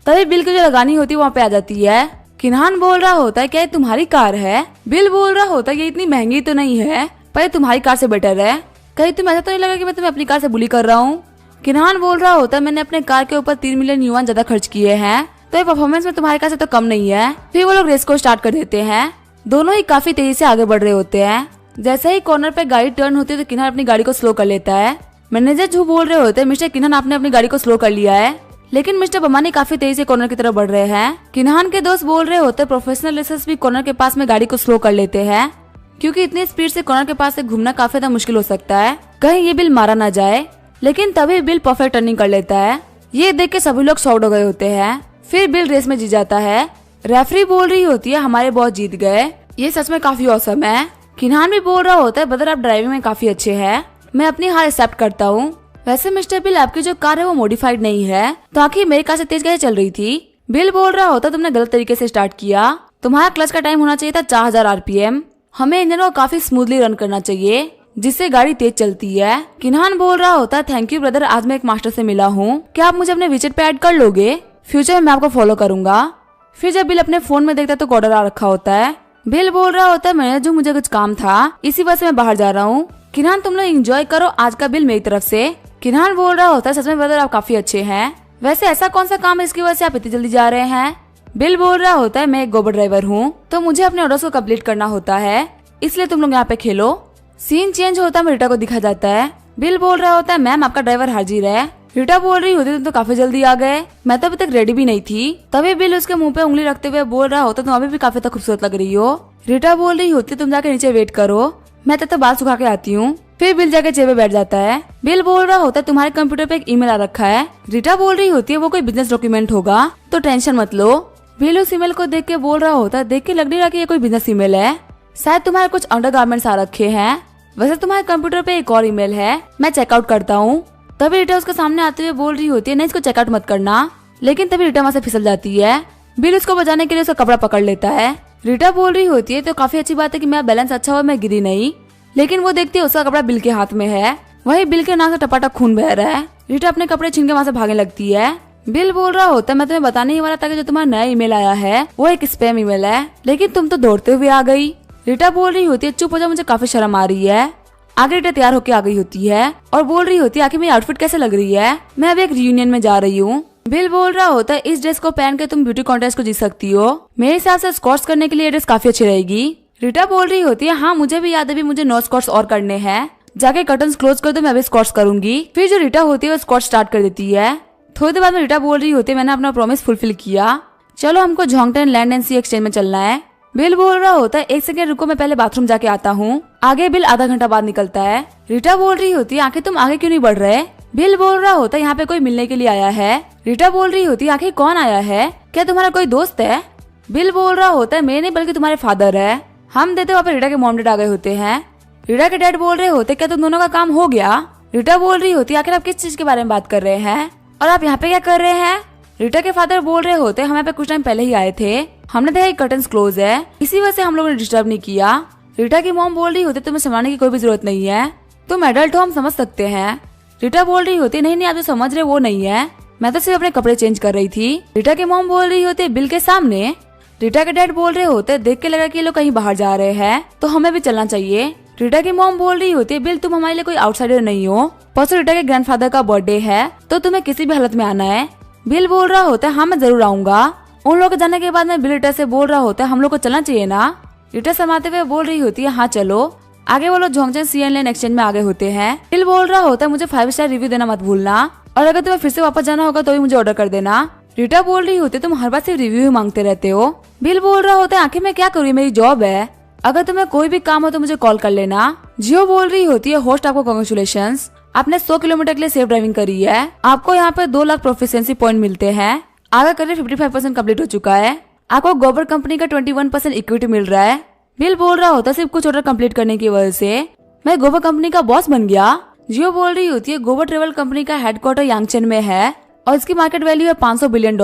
तभी बिल की जो लगानी होती है वहाँ पे आ जाती है। किन्हान बोल रहा होता है क्या ये तुम्हारी कार है? बिल बोल रहा होता है ये इतनी महंगी तो नहीं है पर ये तुम्हारी कार से बेटर है, कहीं तुम ऐसा तो नहीं लगा कि मैं तुम्हें अपनी कार से बुली कर रहा हूँ? किन्हान बोल रहा होता है मैंने अपने कार के ऊपर 3 मिलियन युआन ज्यादा खर्च किए हैं तो ये परफॉर्मेंस में तुम्हारी कार से तो कम नहीं है। फिर वो लोग रेस को स्टार्ट कर देते हैं, दोनों ही काफी तेजी से आगे बढ़ रहे होते हैं। जैसे ही कॉर्नर पे गाड़ी टर्न होती है तो किन्हान अपनी गाड़ी को स्लो कर लेता है। मैनेजर जू बोल रहे होते हैं मिस्टर किन्हान आपने अपनी गाड़ी को स्लो कर लिया है, लेकिन मिस्टर बमानी काफी तेजी से कॉर्नर की तरफ बढ़ रहे हैं। किन्हान के दोस्त बोल रहे होते प्रोफेशनल रेसर्स भी कॉर्नर के पास में गाड़ी को स्लो कर लेते हैं, क्योंकि इतनी स्पीड से कॉर्नर के पास से घूमना काफी ज्यादा मुश्किल हो सकता है, कहीं ये बिल मारा ना जाए। लेकिन तभी बिल परफेक्ट टर्निंग कर लेता है। ये देख के सभी लोग शॉक्ड हो गए होते हैं। फिर बिल रेस में जीत जाता है। रेफरी बोल रही होती है हमारे बॉस जीत गए, ये सच में काफी औसम है। किन्हान भी बोल रहा होता है ब्रदर आप ड्राइविंग में काफी अच्छे हैं, मैं अपनी हार एक्सेप्ट करता हूँ। वैसे मिस्टर बिल आपकी जो कार है वो मॉडिफाइड नहीं है, तो आखिर मेरी कार से तेज कैसे चल रही थी? बिल बोल रहा होता तुमने गलत तरीके से स्टार्ट किया, तुम्हारा क्लच का टाइम होना चाहिए था 4000 RPM। हमें इंजन को काफी स्मूथली रन करना चाहिए जिससे गाड़ी तेज चलती है। किन्हान बोल रहा होता है थैंक यू ब्रदर, आज मैं एक मास्टर से मिला हूँ, क्या आप मुझे अपने विचेट पे ऐड कर लोगे? फ्यूचर में मैं आपको फॉलो करूंगा। फिर जब बिल अपने फोन में देखता है तो ऑर्डर आ रखा होता है। बिल बोल रहा होता है मैंने जो मुझे कुछ काम था इसी वजह से मैं बाहर जा रहा हूँ। किन्हान तुम लोग एंजॉय करो, आज का बिल मेरी तरफ से। किन्हान बोल रहा होता है सच में ब्रदर आप काफी अच्छे हैं, वैसे ऐसा कौन सा काम है इसकी वजह से आप इतनी जल्दी जा रहे हैं? बिल बोल रहा होता है मैं एक गोबर ड्राइवर हूँ तो मुझे अपने ऑर्डर्स को कम्प्लीट करना होता है, इसलिए तुम लोग यहाँ पे खेलो। सीन चेंज होता है, रीटा को दिखा जाता है। बिल बोल रहा होता है मैम आपका ड्राइवर हाजिर है। रीटा बोल रही होती तुम तो काफी जल्दी आ गए, मैं तो अभी तक रेडी भी नहीं थी। तभी बिल उसके मुंह पे उंगली रखते हुए बोल रहा होता तुम अभी भी काफी खूबसूरत लग रही हो। रीटा बोल रही होती तुम जाके नीचे वेट करो, मैं तब तक बाल सुखा के आती हूँ। फिर बिल जाके चेयर पे बैठ जाता है। बिल बोल रहा होता है तुम्हारे कंप्यूटर पे एक ईमेल आ रखा है। रीटा बोल रही होती है वो कोई बिजनेस डॉक्यूमेंट होगा तो टेंशन मत लो। बिल उस ईमेल को देख के बोल रहा होता है देख के लग नहीं रहा कि ये कोई बिजनेस ईमेल है, शायद तुम्हारे कुछ अंडरगारमेंट्स आ रखे हैं। वैसे तुम्हारे कंप्यूटर पे एक और ईमेल है, मैं चेकआउट करता हूँ। तभी रीटा उसके सामने आते हुए बोल रही होती है नहीं इसको चेकआउट मत करना, लेकिन तभी रीटा वहाँ से फिसल जाती है। बिल उसको बचाने के लिए उसका कपड़ा पकड़ लेता है। रीटा बोल रही होती है तो काफी अच्छी बात है कि मेरा बैलेंस अच्छा हुआ, मैं गिरी नहीं, लेकिन वो देखती है उसका कपड़ा बिल के हाथ में है, वही बिल के नाक से टपाटप खून बह रहा है। रीटा अपने कपड़े छीन के वहाँ से भागने लगती है। बिल बोल रहा होता है मैं तुम्हें बताने ही वाला था कि जो तुम्हारा नया ईमेल आया है वो एक स्पैम ईमेल है, लेकिन तुम तो दौड़ते हुए आ गई। रीटा बोल रही होती है चुप हो जा, मुझे काफी शर्म आ रही है। आगे रीटा तैयार होकर आ गई होती है और बोल रही होती है आखिर मेरी आउटफिट कैसे लग रही है, मैं अभी एक रियूनियन में जा रही हूँ। बिल बोल रहा होता है इस ड्रेस को पहन के तुम ब्यूटी कॉन्टेस्ट को जीत सकती हो, मेरे हिसाब से स्कॉट्स करने के लिए ड्रेस काफी अच्छी रहेगी। रीटा बोल रही होती है हाँ मुझे भी याद है, मुझे 9 स्कॉट्स और करने हैं, जाके कर्टन्स क्लोज कर दो, मैं भी स्कॉट्स करूंगी। फिर जो रीटा होती है वो स्कॉट स्टार्ट कर देती है। थोड़ी देर बाद में रीटा बोल रही होती है मैंने अपना प्रॉमिस फुलफिल किया, चलो हमको जोंगटन लैंड एंड सी एक्सचेंज में चलना है। बिल बोल रहा होता है एक सेकंड रुको, मैं पहले बाथरूम जाके आता हूँ। आगे बिल आधा घंटा बाद निकलता है। रीटा बोल रही होती है आखिर तुम आगे क्यों नहीं बढ़ रहे? बिल बोल रहा होता है यहाँ पे कोई मिलने के लिए आया है। रीटा बोल रही होती है आखिर कौन आया है, क्या तुम्हारा कोई दोस्त है? बिल बोल रहा होता है मैं नहीं बल्कि तुम्हारे फादर है। हम देते वहाँ पे रीटा के मॉम डैड आ गए होते हैं। रीटा के डैड बोल रहे होते क्या तुम दोनों का काम हो गया? रीटा बोल रही होती है आखिर आप किस चीज के बारे में बात कर रहे हैं और आप यहाँ पे क्या कर रहे हैं? रीटा के फादर बोल रहे होते हम यहाँ पे कुछ टाइम पहले ही आए थे, हमने देखा कर्टन्स क्लोज है, इसी वजह से हम लोगों ने डिस्टर्ब नहीं किया। रीटा की मॉम बोल रही होती तुम्हें संभालने की कोई भी जरूरत नहीं है, तुम एडल्ट हो हम समझ सकते हैं। रीटा बोल रही होती नहीं नहीं आप जो समझ रहे वो नहीं है, मैं तो सिर्फ अपने कपड़े चेंज कर रही थी। रीटा की मॉम बोल रही होती बिल के सामने। रीटा के डैड बोल रहे होते देख के लगा कि ये लोग कहीं बाहर जा रहे हैं तो हमें भी चलना चाहिए। रीटा की मॉम बोल रही होती है बिल तुम हमारे लिए कोई आउटसाइडर नहीं हो, परसों रीटा के ग्रैंडफादर का बर्थडे है तो तुम्हें किसी भी हालत में आना है। बिल बोल रहा होता है हाँ मैं जरूर आऊंगा। उन लोगों के जाने के बाद में बिल रीटा से बोल रहा होता है हम लोग को चलना चाहिए ना। रीटा शर्माते हुए बोल रही होती है हाँ चलो। आगे वो लोग जोंगचन सीएन लेन एक्सचेंज में आगे होते हैं। बिल बोल रहा होता है मुझे 5 स्टार रिव्यू देना मत भूलना, और अगर तुम्हें फिर से वापस जाना होगा तो भी मुझे ऑर्डर कर देना। रीटा बोल रही होती तुम हर बार सिर्फ रिव्यू ही मांगते रहते हो। बिल बोल रहा होता है आखिर मैं क्या करूँ, मेरी जॉब है, अगर तुम्हें कोई भी काम हो तो मुझे कॉल कर लेना। जियो बोल रही होती है होस्ट आपको कांग्रेचुलेशंस, आपने 100 किलोमीटर के लिए सेफ ड्राइविंग करी है, आपको यहाँ पे 2 लाख प्रोफिशिएंसी पॉइंट मिलते हैं, आगे करियर 55% कम्प्लीट हो चुका है, आपको गोबर कंपनी का 21% इक्विटी मिल रहा है। बिल बोल रहा होता है सिर्फ कुछ ऑर्डर कंप्लीट करने की वजह से मैं गोबर कंपनी का बॉस बन गया। जियो बोल रही होती है गोबर ट्रेवल कंपनी का हेडक्वार्टर यांगचेन में है और इसकी मार्केट वैल्यू है $500 बिलियन,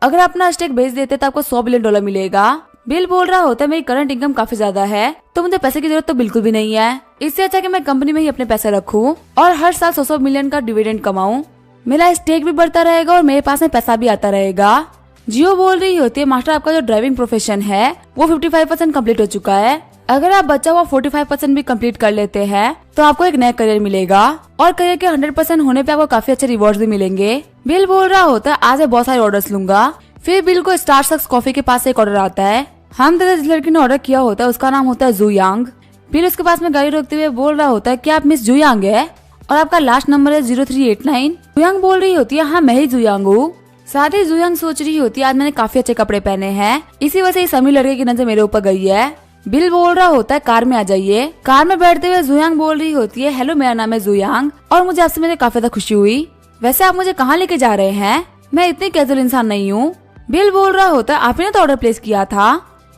अगर अपना स्टेक बेच देते तो आपको $100 बिलियन मिलेगा। बिल बोल रहा होता है मेरी करंट इनकम काफी ज्यादा है तो मुझे पैसे की जरूरत तो बिल्कुल भी नहीं है, इससे अच्छा कि मैं कंपनी में ही अपने पैसे रखूं और हर साल 100 मिलियन का डिविडेंड कमाऊं, मेरा स्टेक भी बढ़ता रहेगा और मेरे पास में पैसा भी आता रहेगा। जियो बोल रही होती है मास्टर आपका जो ड्राइविंग प्रोफेशन है वो 55% कम्प्लीट हो चुका है, अगर आप बच्चा हुआ 45% भी कम्प्लीट कर लेते हैं तो आपको एक नया करियर मिलेगा और करियर के 100% होने पे आपको काफी अच्छे रिवॉर्ड्स भी मिलेंगे। बिल बोल रहा होता है आज मैं बहुत सारे ऑर्डर्स लूंगा। फिर बिल को स्टारबक्स कॉफी के पास से एक ऑर्डर आता है। हम जिस लड़की ने ऑर्डर किया होता है उसका नाम होता है जुयांग। बिल उसके पास में गाड़ी रोकते हुए बोल रहा होता है क्या आप मिस जुयांग है और आपका लास्ट नंबर है 0389। जुयांग बोल रही होती है हाँ मैं ही जुयांग हूँ। साथ ही जुयांग सोच रही होती है आज मैंने काफी अच्छे कपड़े पहने हैं, इसी वजह से इस अमीर लड़के की नजर मेरे ऊपर गई है। बिल बोल रहा होता है कार में आ जाइए। कार में बैठते हुए जुयांग बोल रही होती है हेलो मेरा नाम है जुयांग और मुझे आपसे मिलकर काफी ज्यादा खुशी हुई। वैसे आप मुझे कहाँ लेके जा रहे हैं? मैं इतनी कैजुअल इंसान नहीं हूँ। बिल बोल रहा होता है आपने तो ऑर्डर प्लेस किया था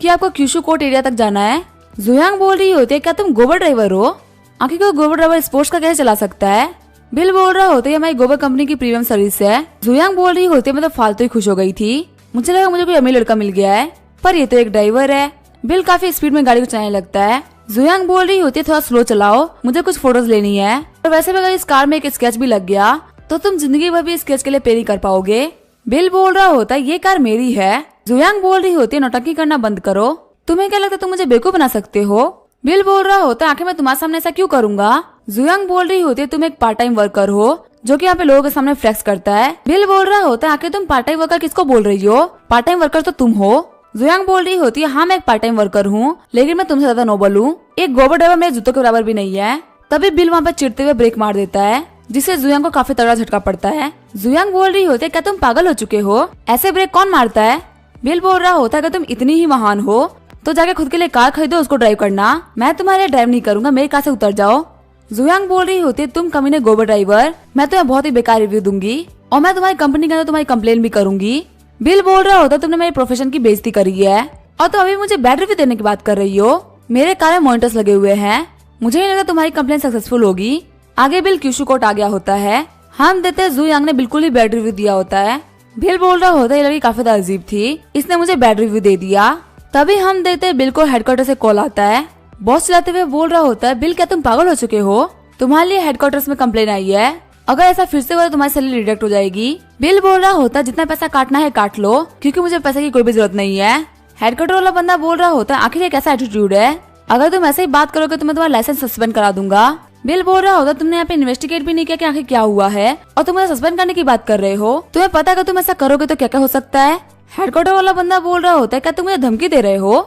कि आपको क्यूशु कोर्ट एरिया तक जाना है। जुयांग बोल रही होती है क्या तुम गोबर ड्राइवर हो? आखिर को गोबर ड्राइवर स्पोर्ट्स का कैसे चला सकता है? बिल बोल रहा होता है हमारी गोबर कंपनी की प्रीमियम सर्विस है। जुयांग बोल रही होती है मैं तो फालतू ही खुश हो गई थी, मुझे लगा मुझे कोई अमीर लड़का मिल गया है, पर ये तो एक ड्राइवर है। बिल काफी स्पीड में गाड़ी को चलाने लगता है। जुयांग बोल रही होती है थोड़ा स्लो चलाओ, मुझे कुछ फोटोज लेनी है। और वैसे भी अगर इस कार में एक स्केच भी लग गया तो तुम जिंदगी भर भी स्केच के लिए पे नहीं कर पाओगे। बिल बोल रहा होता है ये कार मेरी है। जुयांग बोल रही होती है नौटंकी करना बंद करो, तुम्हें क्या लगता है तुम मुझे बेवकूफ बना सकते हो? बिल बोल रहा होता है आखिर मैं तुम्हारे सामने ऐसा क्यों करूंगा? जुयांग बोल रही होती है तुम एक पार्ट टाइम वर्कर हो जो कि यहाँ पे लोगों के सामने फ्लेक्स करता है। बिल बोल रहा होता है आखिर तुम पार्ट टाइम वर्कर किसको बोल रही हो? पार्ट टाइम वर्कर तो तुम हो। जुयांग बोल रही होती है हाँ मैं एक पार्ट टाइम वर्कर हूँ, लेकिन मैं तुमसे ज्यादा नोबल हूँ। एक गोबर ड्राइवर मेरे जूतों के बराबर भी नहीं है। तभी बिल वहाँ पे चिढ़ते हुए ब्रेक मार देता है, जिससे जुयांग को काफी तगड़ा झटका पड़ता है। जुयांग बोल रही होती है क्या तुम पागल हो चुके हो? ऐसे ब्रेक कौन मारता है? बिल बोल रहा होता है अगर तुम इतनी ही महान हो तो जाके खुद के लिए कार खरीदो, उसको ड्राइव करना। मैं तुम्हारे लिए ड्राइव नहीं करूंगा, मेरी कार से उतर जाओ। जुयांग बोल रही होती है तुम कमीने गोबर ड्राइवर, मैं तुम्हें बहुत ही बेकार रिव्यू दूंगी और मैं तुम्हारी कंपनी के अंदर तुम्हारी कंप्लेन भी करूंगी। बिल बोल रहा होता है तुमने मेरे प्रोफेशन की बेइज्जती करी है और तुम अभी मुझे बैड रिव्यू देने की बात कर रही हो। मेरे कार में मॉनिटर्स लगे हुए हैं, मुझे नहीं लगा तुम्हारी कंप्लेन सक्सेसफुल होगी। आगे बिल क्यूशु कोर्ट आ गया होता है। हम देते हैं जुयांग ने बिल्कुल ही बैड रिव्यू दिया होता है। बिल बोल रहा होता है ये लड़की काफी ज्यादा अजीब थी, इसने मुझे बैड रिव्यू दे दिया। तभी हम देते हैं बिल को हेडक्वार्टर से कॉल आता है। बॉस चलाते हुए बोल रहा होता है बिल क्या तुम पागल हो चुके हो? तुम्हारे लिए हेडक्वार्टर्स में कंप्लेन आई है, अगर ऐसा फिर से हुआ तो तुम्हारी सैलरी रिजेक्ट हो जाएगी। बिल बोल रहा होता है जितना पैसा काटना है काट लो, क्योंकि मुझे पैसे की कोई भी जरूरत नहीं है। हेडक्वार्टर वाला बंदा बोल रहा होता है आखिर ये कैसा एटीट्यूड है, अगर तुम ऐसे ही बात करोगे तो मैं तुम्हारा लाइसेंस सस्पेंड करा दूंगा। बिल बोल रहा होता तुमने यहाँ पे इन्वेस्टिगेट भी नहीं किया कि आखिर क्या हुआ है और तुम मुझे सस्पेंड करने की बात कर रहे हो। तुम्हें पता है तुम ऐसा करोगे तो क्या क्या हो सकता है? हेडक्वार्टर वाला बंदा बोल रहा होता है क्या तुम मुझे धमकी दे रहे हो?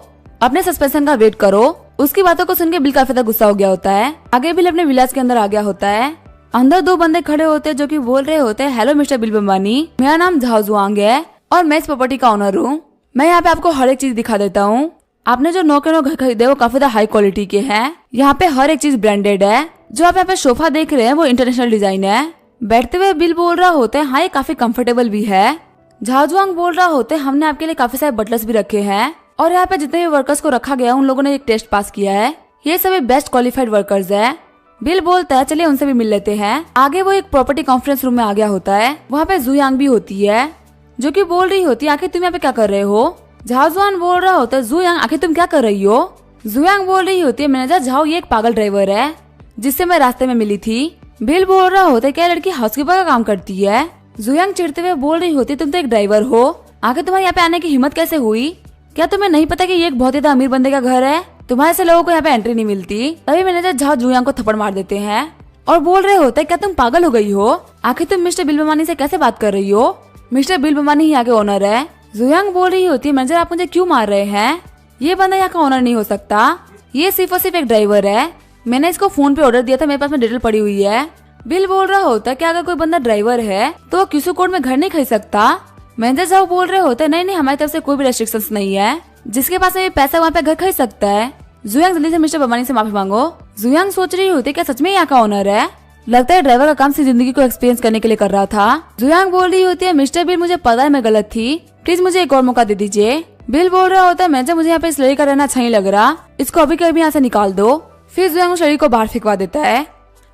अपने सस्पेंशन का वेट करो। उसकी बातों को सुनकर बिल काफी ज्यादा गुस्सा हो गया होता है। आगे बिल अपने विलास के अंदर आ गया होता है। अंदर दो बंदे खड़े होते हैं जो कि बोल रहे होते हैं हेलो मिस्टर बिल बम्बानी, मेरा नाम झाओ जुआंग है और मैं इस प्रॉपर्टी का ओनर हूँ। मैं यहाँ पे आपको हर एक चीज दिखा देता हूँ। आपने जो 9 के 9 घर खरीदे वो काफी ज्यादा हाई क्वालिटी के हैं। यहाँ पे हर एक चीज ब्रांडेड है। जो आप यहाँ पे सोफा देख रहे हैं वो इंटरनेशनल डिजाइन है। बैठते हुए बिल बोल रहा होता है हाँ ये काफी कंफर्टेबल भी है। झाओ जुआंग बोल रहा होता है हमने आपके लिए काफी सारे बटलर्स भी रखे हैं और यहाँ पे जितने भी वर्कर्स को रखा गया उन लोगों ने एक टेस्ट पास किया है, ये सभी बेस्ट क्वालिफाइड वर्कर्स है। बिल बोलता है चलिए उनसे भी मिल लेते हैं। आगे वो एक प्रॉपर्टी कॉन्फ्रेंस रूम में आ गया होता है। वहाँ पे जुयांग भी होती है जो कि बोल रही होती है आखिर तुम यहाँ पे क्या कर रहे हो? झाओ जुआंग बोल रहा होता है जुयांग आखिर तुम क्या कर रही हो? जुयांग बोल रही होती है मैनेजर झाओ ये एक पागल ड्राइवर है जिससे मैं रास्ते में मिली थी। बिल बोल रहा होता है क्या लड़की हाउसकीपर का काम करती है? जुयांग चिढ़ते हुए बोल रही होती है तुम तो एक ड्राइवर हो, आखिर तुम्हारे यहाँ पे आने की हिम्मत कैसे हुई? क्या तुम्हें नहीं पता कि ये एक बहुत ही अमीर बंदे का घर है? तुम्हारे से लोगों को यहाँ पे एंट्री नहीं मिलती। तभी मैनेजर झाओ जुयांग को थप्पड़ मार देते हैं और बोल रहे होते क्या तुम पागल हो गई हो? आखिर तुम मिस्टर बिल बम्बानी से कैसे बात कर रही हो? मिस्टर बिल बम्बानी ही यहाँ के ओनर है। जुयांग बोल रही होती है मैनेजर आप मुझे क्यों मार रहे हैं? ये बंदा यहाँ का ओनर नहीं हो सकता, ये सिर्फ और सिर्फ एक ड्राइवर है। मैंने इसको फोन पे ऑर्डर दिया था, मेरे पास में डिटेल पड़ी हुई है। बिल बोल रहा होता है कि अगर कोई बंदा ड्राइवर है तो वो क्यूशु कोर्ट में घर नहीं खरीद सकता। मैनेजर साहब बोल रहे होते नहीं हमारी तरफ से कोई भी रेस्ट्रिक्शंस नहीं है, जिसके पास में पैसा वहाँ पे घर खरीद सकता है। जुयांग जल्दी से मिस्टर बम्बानी से माफी मांगो। जुयांग सोच रही होती है क्या सच में यहाँ का ओनर है? लगता है ड्राइवर का काम सिर्फ जिंदगी को एक्सपीरियंस करने के लिए कर रहा था। जुयांग बोल रही होती है मिस्टर बिल मुझे पता है मैं गलत थी, प्लीज मुझे एक और मौका दे दीजिए। बिल बोल रहा होता है मैनेजर मुझे यहाँ पे इस लड़की का रहना अच्छा नहीं लग रहा, इसको अभी कभी यहाँ से निकाल दो। फिर जुयांग उस लड़की को बाहर फेंकवा देता है।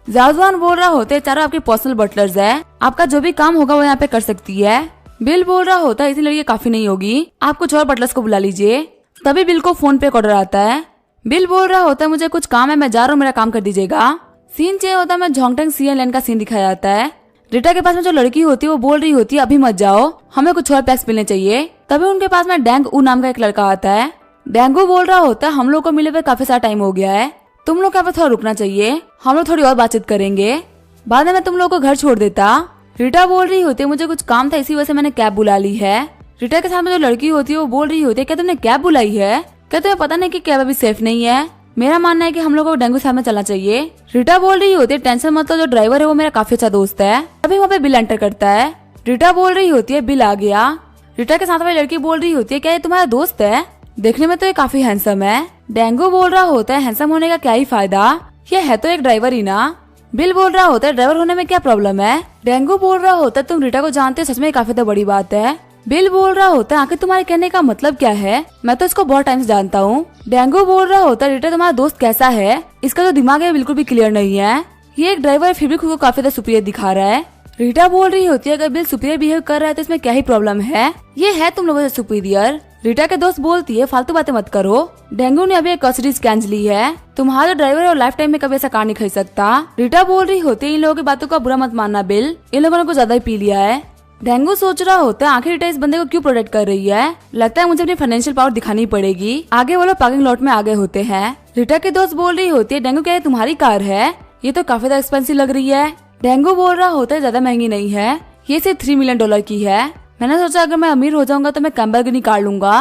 झाओ जुआंग बोल रहा होता है चारों आपके पर्सनल बटलर्स है, आपका जो भी काम होगा वो यहाँ पे कर सकती है। बिल बोल रहा होता है इतनी लड़की काफी नहीं होगी, आप कुछ और बटलर्स को बुला लीजिए। तभी बिल को फोन पे ऑर्डर आता है। बिल बोल रहा होता है मुझे कुछ काम है, मैं जा रहा हूँ, मेरा काम कर दीजिएगा। सीन चेंज होता है, मैं झोंगटंग सीएन लैंड का सीन दिखाया जाता है। रिटा के पास में जो लड़की होती है वो बोल रही होती है अभी मत जाओ, हमें कुछ और पैक्स मिलने चाहिए। तभी उनके पास में डेंग ऊ नाम का एक लड़का आता है। डेंगू बोल रहा होता है हम लोग को मिले हुए काफी सारा टाइम हो गया है, तुम लोग यहाँ पे थोड़ा रुकना चाहिए, हम लोग थोड़ी और बातचीत करेंगे, बाद में मैं तुम लोग को घर छोड़ देता। रिटा बोल रही होती है मुझे कुछ काम था इसी वजह से मैंने कैब बुला ली है। रिटा के साथ में जो लड़की होती है वो बोल रही होती है क्या तुमने कैब बुलाई है? क्या तुम्हें पता नहीं कि कैब अभी सेफ नहीं है? मेरा मानना है कि हम लोग को डेंगू साथ में चलना चाहिए। रिटा बोल रही होती है टेंशन मत लो, जो ड्राइवर है वो मेरा काफी अच्छा दोस्त है। अभी वहाँ पे बिल एंटर करता है। रिटा बोल रही होती है बिल आ गया। रिटा के साथ वाली लड़की बोल रही होती है क्या ये तुम्हारा दोस्त है? देखने में तो ये काफी हैंडसम है। डेंगू बोल रहा होता है हैंडसम होने का क्या ही फायदा, ये है तो एक ड्राइवर ही ना। बिल बोल रहा होता है ड्राइवर होने में क्या प्रॉब्लम है। डेंगू बोल रहा होता है तुम रीटा को जानते हो, सच में काफी तो बड़ी बात है। बिल बोल रहा होता है आखिर तुम्हारे कहने का मतलब क्या है, मैं तो इसको बहुत टाइम से जानता हूँ। डेंगू बोल रहा होता है रीटा तुम्हारा दोस्त कैसा है, इसका जो दिमाग है बिल्कुल भी क्लियर नहीं है। ये एक ड्राइवर फिर भी खुद को काफी ज्यादा सुपीरियर दिखा रहा है। रीटा बोल रही होती है अगर बिल सुपीरियर बिहेव कर रहा है तो इसमें क्या ही प्रॉब्लम है, ये है तुम लोगों से सुपीरियर। रीटा के दोस्त बोलती है फालतू बातें मत करो, डेंगू ने अभी एक कस्टडी स्कैन ली है, तुम्हारा ड्राइवर है और लाइफ टाइम में कभी ऐसा कार नहीं खरीद सकता। रीटा बोल रही होती है इन लोगों की बातों का बुरा मत मानना बिल, इन लोगों ने कुछ ज्यादा ही पी लिया है। डेंगू सोच रहा होता है आखिर रीटा इस बंदे को क्यों प्रोटेक्ट कर रही है, लगता है मुझे अपनी फाइनेंशियल पावर दिखानी पड़ेगी। आगे वो लोग पार्किंग लॉट में आगे होते हैं। रीटा के दोस्त बोल रही होती है डेंगू क्या तुम्हारी कार है, ये तो काफी ज्यादा एक्सपेंसिव लग रही है। डेंगू बोल रहा होता है ज्यादा महंगी नहीं है, ये सिर्फ $3 मिलियन की है। मैंने सोचा अगर मैं अमीर हो जाऊंगा तो मैं लैम्बोर्गिनी कार लूंगा।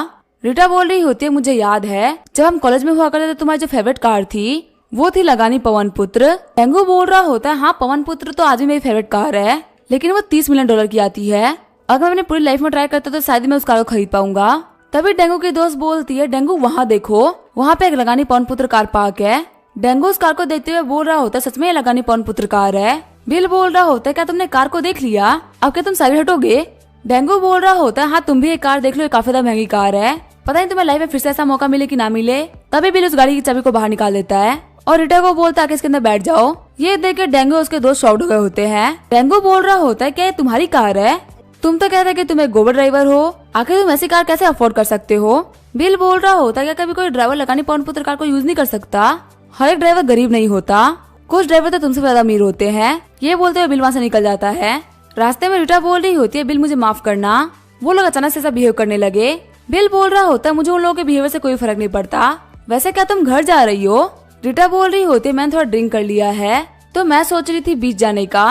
रीटा बोल रही होती है मुझे याद है जब हम कॉलेज में हुआ करते थे तुम्हारी जो फेवरेट कार थी वो थी लगानी पवन पुत्र। डेंगू बोल रहा होता है हाँ पवन पुत्र तो आज भी मेरी फेवरेट कार है, लेकिन वो $30 मिलियन की आती है। अगर मैंने पूरी लाइफ में ट्राई करता तो शायद मैं उस कार को खरीद पाऊंगा। तभी डेंगू की दोस्त बोलती है डेंगू वहाँ देखो, वहाँ पे एक लगानी पवन पुत्र कार पार्क है। डेंगू उस कार को देखते हुए बोल रहा होता है सच में ये लगानी पवन पुत्र कार है। बिल बोल रहा होता है क्या तुमने कार को देख लिया, अब क्या तुम साइड हटोगे। डेंगू बोल रहा होता है हाँ तुम भी एक कार देख लो, ये काफी ज्यादा महंगी कार है, पता नहीं तुम्हें लाइफ में फिर से ऐसा मौका मिले कि ना मिले। तभी बिल उस गाड़ी की चाबी को बाहर निकाल देता है और रीटा को बोलता है कि इसके अंदर बैठ जाओ। ये देख के डेंगू उसके दोस्त शॉक्ड हो गए होते हैं। डेंगू बोल रहा होता है क्या ये तुम्हारी कार है, तुम तो कहते कि तुम एक गोबर ड्राइवर हो, आखिर तुम ऐसी कार कैसे अफोर्ड कर सकते हो। बिल बोल रहा होता है क्या कभी कोई ड्राइवर लगानी पवन पुत्र कार को यूज नहीं कर सकता, हर एक ड्राइवर गरीब नहीं होता, कुछ ड्राइवर तो तुमसे ज्यादा अमीर होते हैं। ये बोलते हुए बिल वहाँ से निकल जाता है। रास्ते में रीटा बोल रही होती है बिल मुझे माफ करना, वो लोग अचानक से ऐसा बिहेव करने लगे। बिल बोल रहा होता है मुझे उन लोगों के बिहेवियर से कोई फर्क नहीं पड़ता, वैसे क्या तुम घर जा रही हो। रीटा बोल रही होती है मैंने थोड़ा ड्रिंक कर लिया है तो मैं सोच रही थी बीच जाने का।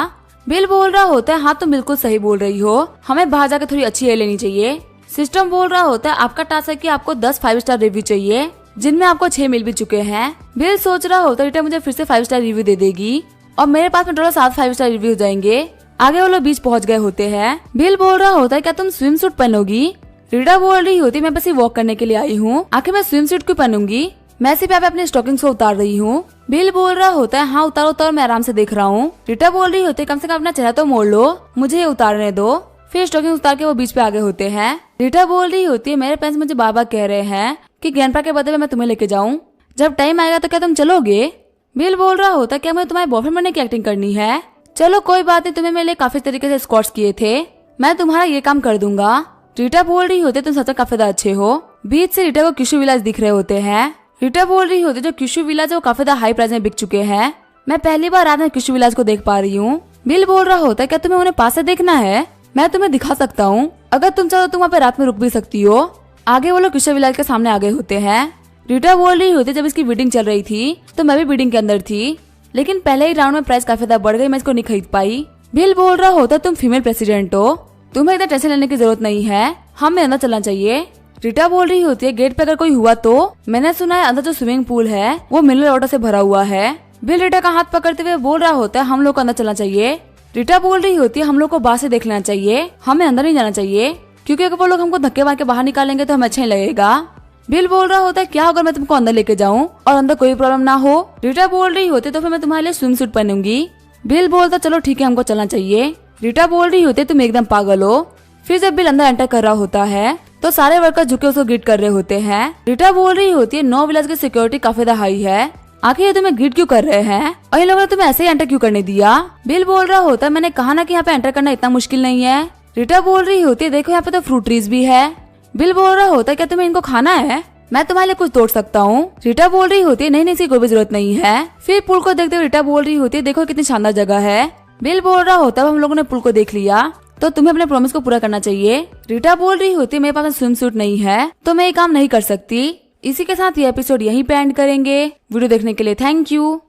बिल बोल रहा होता है हाँ तुम बिल्कुल सही बोल रही हो, हमें बाहर जाकर थोड़ी अच्छी एयर लेनी चाहिए। सिस्टम बोल रहा होता है आपका टास्क है कि आपको 10 5 स्टार रिव्यू चाहिए, जिनमें आपको 6 मिल भी चुके हैं। बिल सोच रहा होता है रीटा मुझे फिर से 5 स्टार रिव्यू दे देगी और मेरे पास में टोटल 7 5 स्टार रिव्यू हो जाएंगे। आगे वो लोग बीच पहुंच गए होते हैं। बिल बोल रहा होता है क्या तुम स्विम सूट पहनोगी। रीटा बोल रही होती मैं बस ही वॉक करने के लिए आई हूँ, आखिर मैं स्विम सूट क्यों पहनूंगी, मैं सिर्फ यहाँ पे अपने स्टॉकिंग्स को उतार रही हूँ। बिल बोल रहा होता है हाँ उतारो उतारो, मैं आराम से देख रहा हूँ। रीटा बोल रही होती है कम से कम अपना चेहरा तो मोड़ लो, मुझे ये उतारने दो। फिर स्टॉकिंग उतार के वो बीच पे आगे होते हैं। रीटा बोल रही होती है मेरे पेरेंट्स मुझे बार बार कह रहे हैं कि ग्रैंडपा के बर्थडे में मैं तुम्हें लेके जाऊँ, जब टाइम आएगा तो क्या तुम चलोगे। बिल बोल रहा होता है क्या मुझे तुम्हारे बॉयफ्रेंड बनने की एक्टिंग करनी है, चलो कोई बात नहीं, तुम्हें मेरे लिए काफी तरीके से स्कॉट्स किए थे, मैं तुम्हारा ये काम कर दूंगा। रीटा बोल रही होती है तुम सच में काफी अच्छे हो। बीच से रीटा को किशु विलास दिख रहे होते हैं। रीटा बोल रही होती है जो किशु विलास है वो काफी हाई प्राइस में बिक चुके हैं, मैं पहली बार रात में किशु विलास को देख पा रही हूँ। बिल बोल रहा होता है क्या तुम्हें उन्हें पास से देखना है, मैं तुम्हें दिखा सकता हूँ, अगर तुम चाहो तुम वहाँ पे रात में रुक भी सकती हो। आगे वो लोग किशु विलास के सामने आगे होते हैं। रीटा बोल रही होती है जब इसकी बिडिंग चल रही थी तो मैं भी बिडिंग के अंदर थी, लेकिन पहले ही राउंड में प्राइस काफी ज्यादा बढ़ गई, मैं इसको नहीं खरीद पाई। बिल बोल रहा होता है तुम फीमेल प्रेसिडेंट हो, तुम्हें इतना टेंशन लेने की जरूरत नहीं है, हमें अंदर चलना चाहिए। रीटा बोल रही होती है गेट पे अगर कोई हुआ तो, मैंने सुना है अंदर जो स्विमिंग पूल है वो मिनरल वाटर से भरा हुआ है। बिल रीटा का हाथ पकड़ते हुए बोल रहा होता है हम लोग को अंदर चलना चाहिए। रीटा बोल रही होती है हम लोग को बाहर से देख लेना चाहिए, हमें अंदर नहीं जाना चाहिए, क्योंकि अगर वो लोग हमको धक्के मार के बाहर निकालेंगे तो हमें अच्छा नहीं लगेगा। बिल बोल रहा होता है क्या अगर मैं तुमको अंदर लेके जाऊं और अंदर कोई प्रॉब्लम ना हो। रीटा बोल रही होती है तो फिर मैं तुम्हारे लिए स्विम सूट पहनूंगी। बिल बोलता चलो ठीक है हमको चलना चाहिए। रीटा बोल रही होती है तुम एकदम पागल हो। फिर जब बिल अंदर एंटर कर रहा होता है तो सारे वर्कर झुके उसको ग्रीट कर रहे होते हैं। रीटा बोल रही होती है 9 विलेज की सिक्योरिटी काफी ज्यादा हाई है, आखिर ये तुम्हें ग्रीट क्यों कर रहे हैं और इन लोगों ने तुम्हें ऐसे ही एंटर क्यों करने दिया। बिल बोल रहा होता है मैंने कहा ना कि यहाँ पे एंटर करना इतना मुश्किल नहीं है। रीटा बोल रही होती है देखो यहाँ पे तो फ्रूट ट्रीज भी है। बिल बोल रहा होता है क्या तुम्हें इनको खाना है, मैं तुम्हारे लिए कुछ तोड़ सकता हूँ। रीटा बोल रही होती है नहीं नहीं इसकी कोई भी जरूरत नहीं है। फिर पुल को देखते हुए रीटा बोल रही होती है देखो कितनी शानदार जगह है। बिल बोल रहा होता है हम लोगों ने पुल को देख लिया तो तुम्हें अपने प्रॉमिस को पूरा करना चाहिए। रीटा बोल रही होती है मेरे पास स्विम सूट नहीं है तो मैं ये काम नहीं कर सकती। इसी के साथ ये एपिसोड यहीं पे एंड करेंगे। वीडियो देखने के लिए थैंक यू।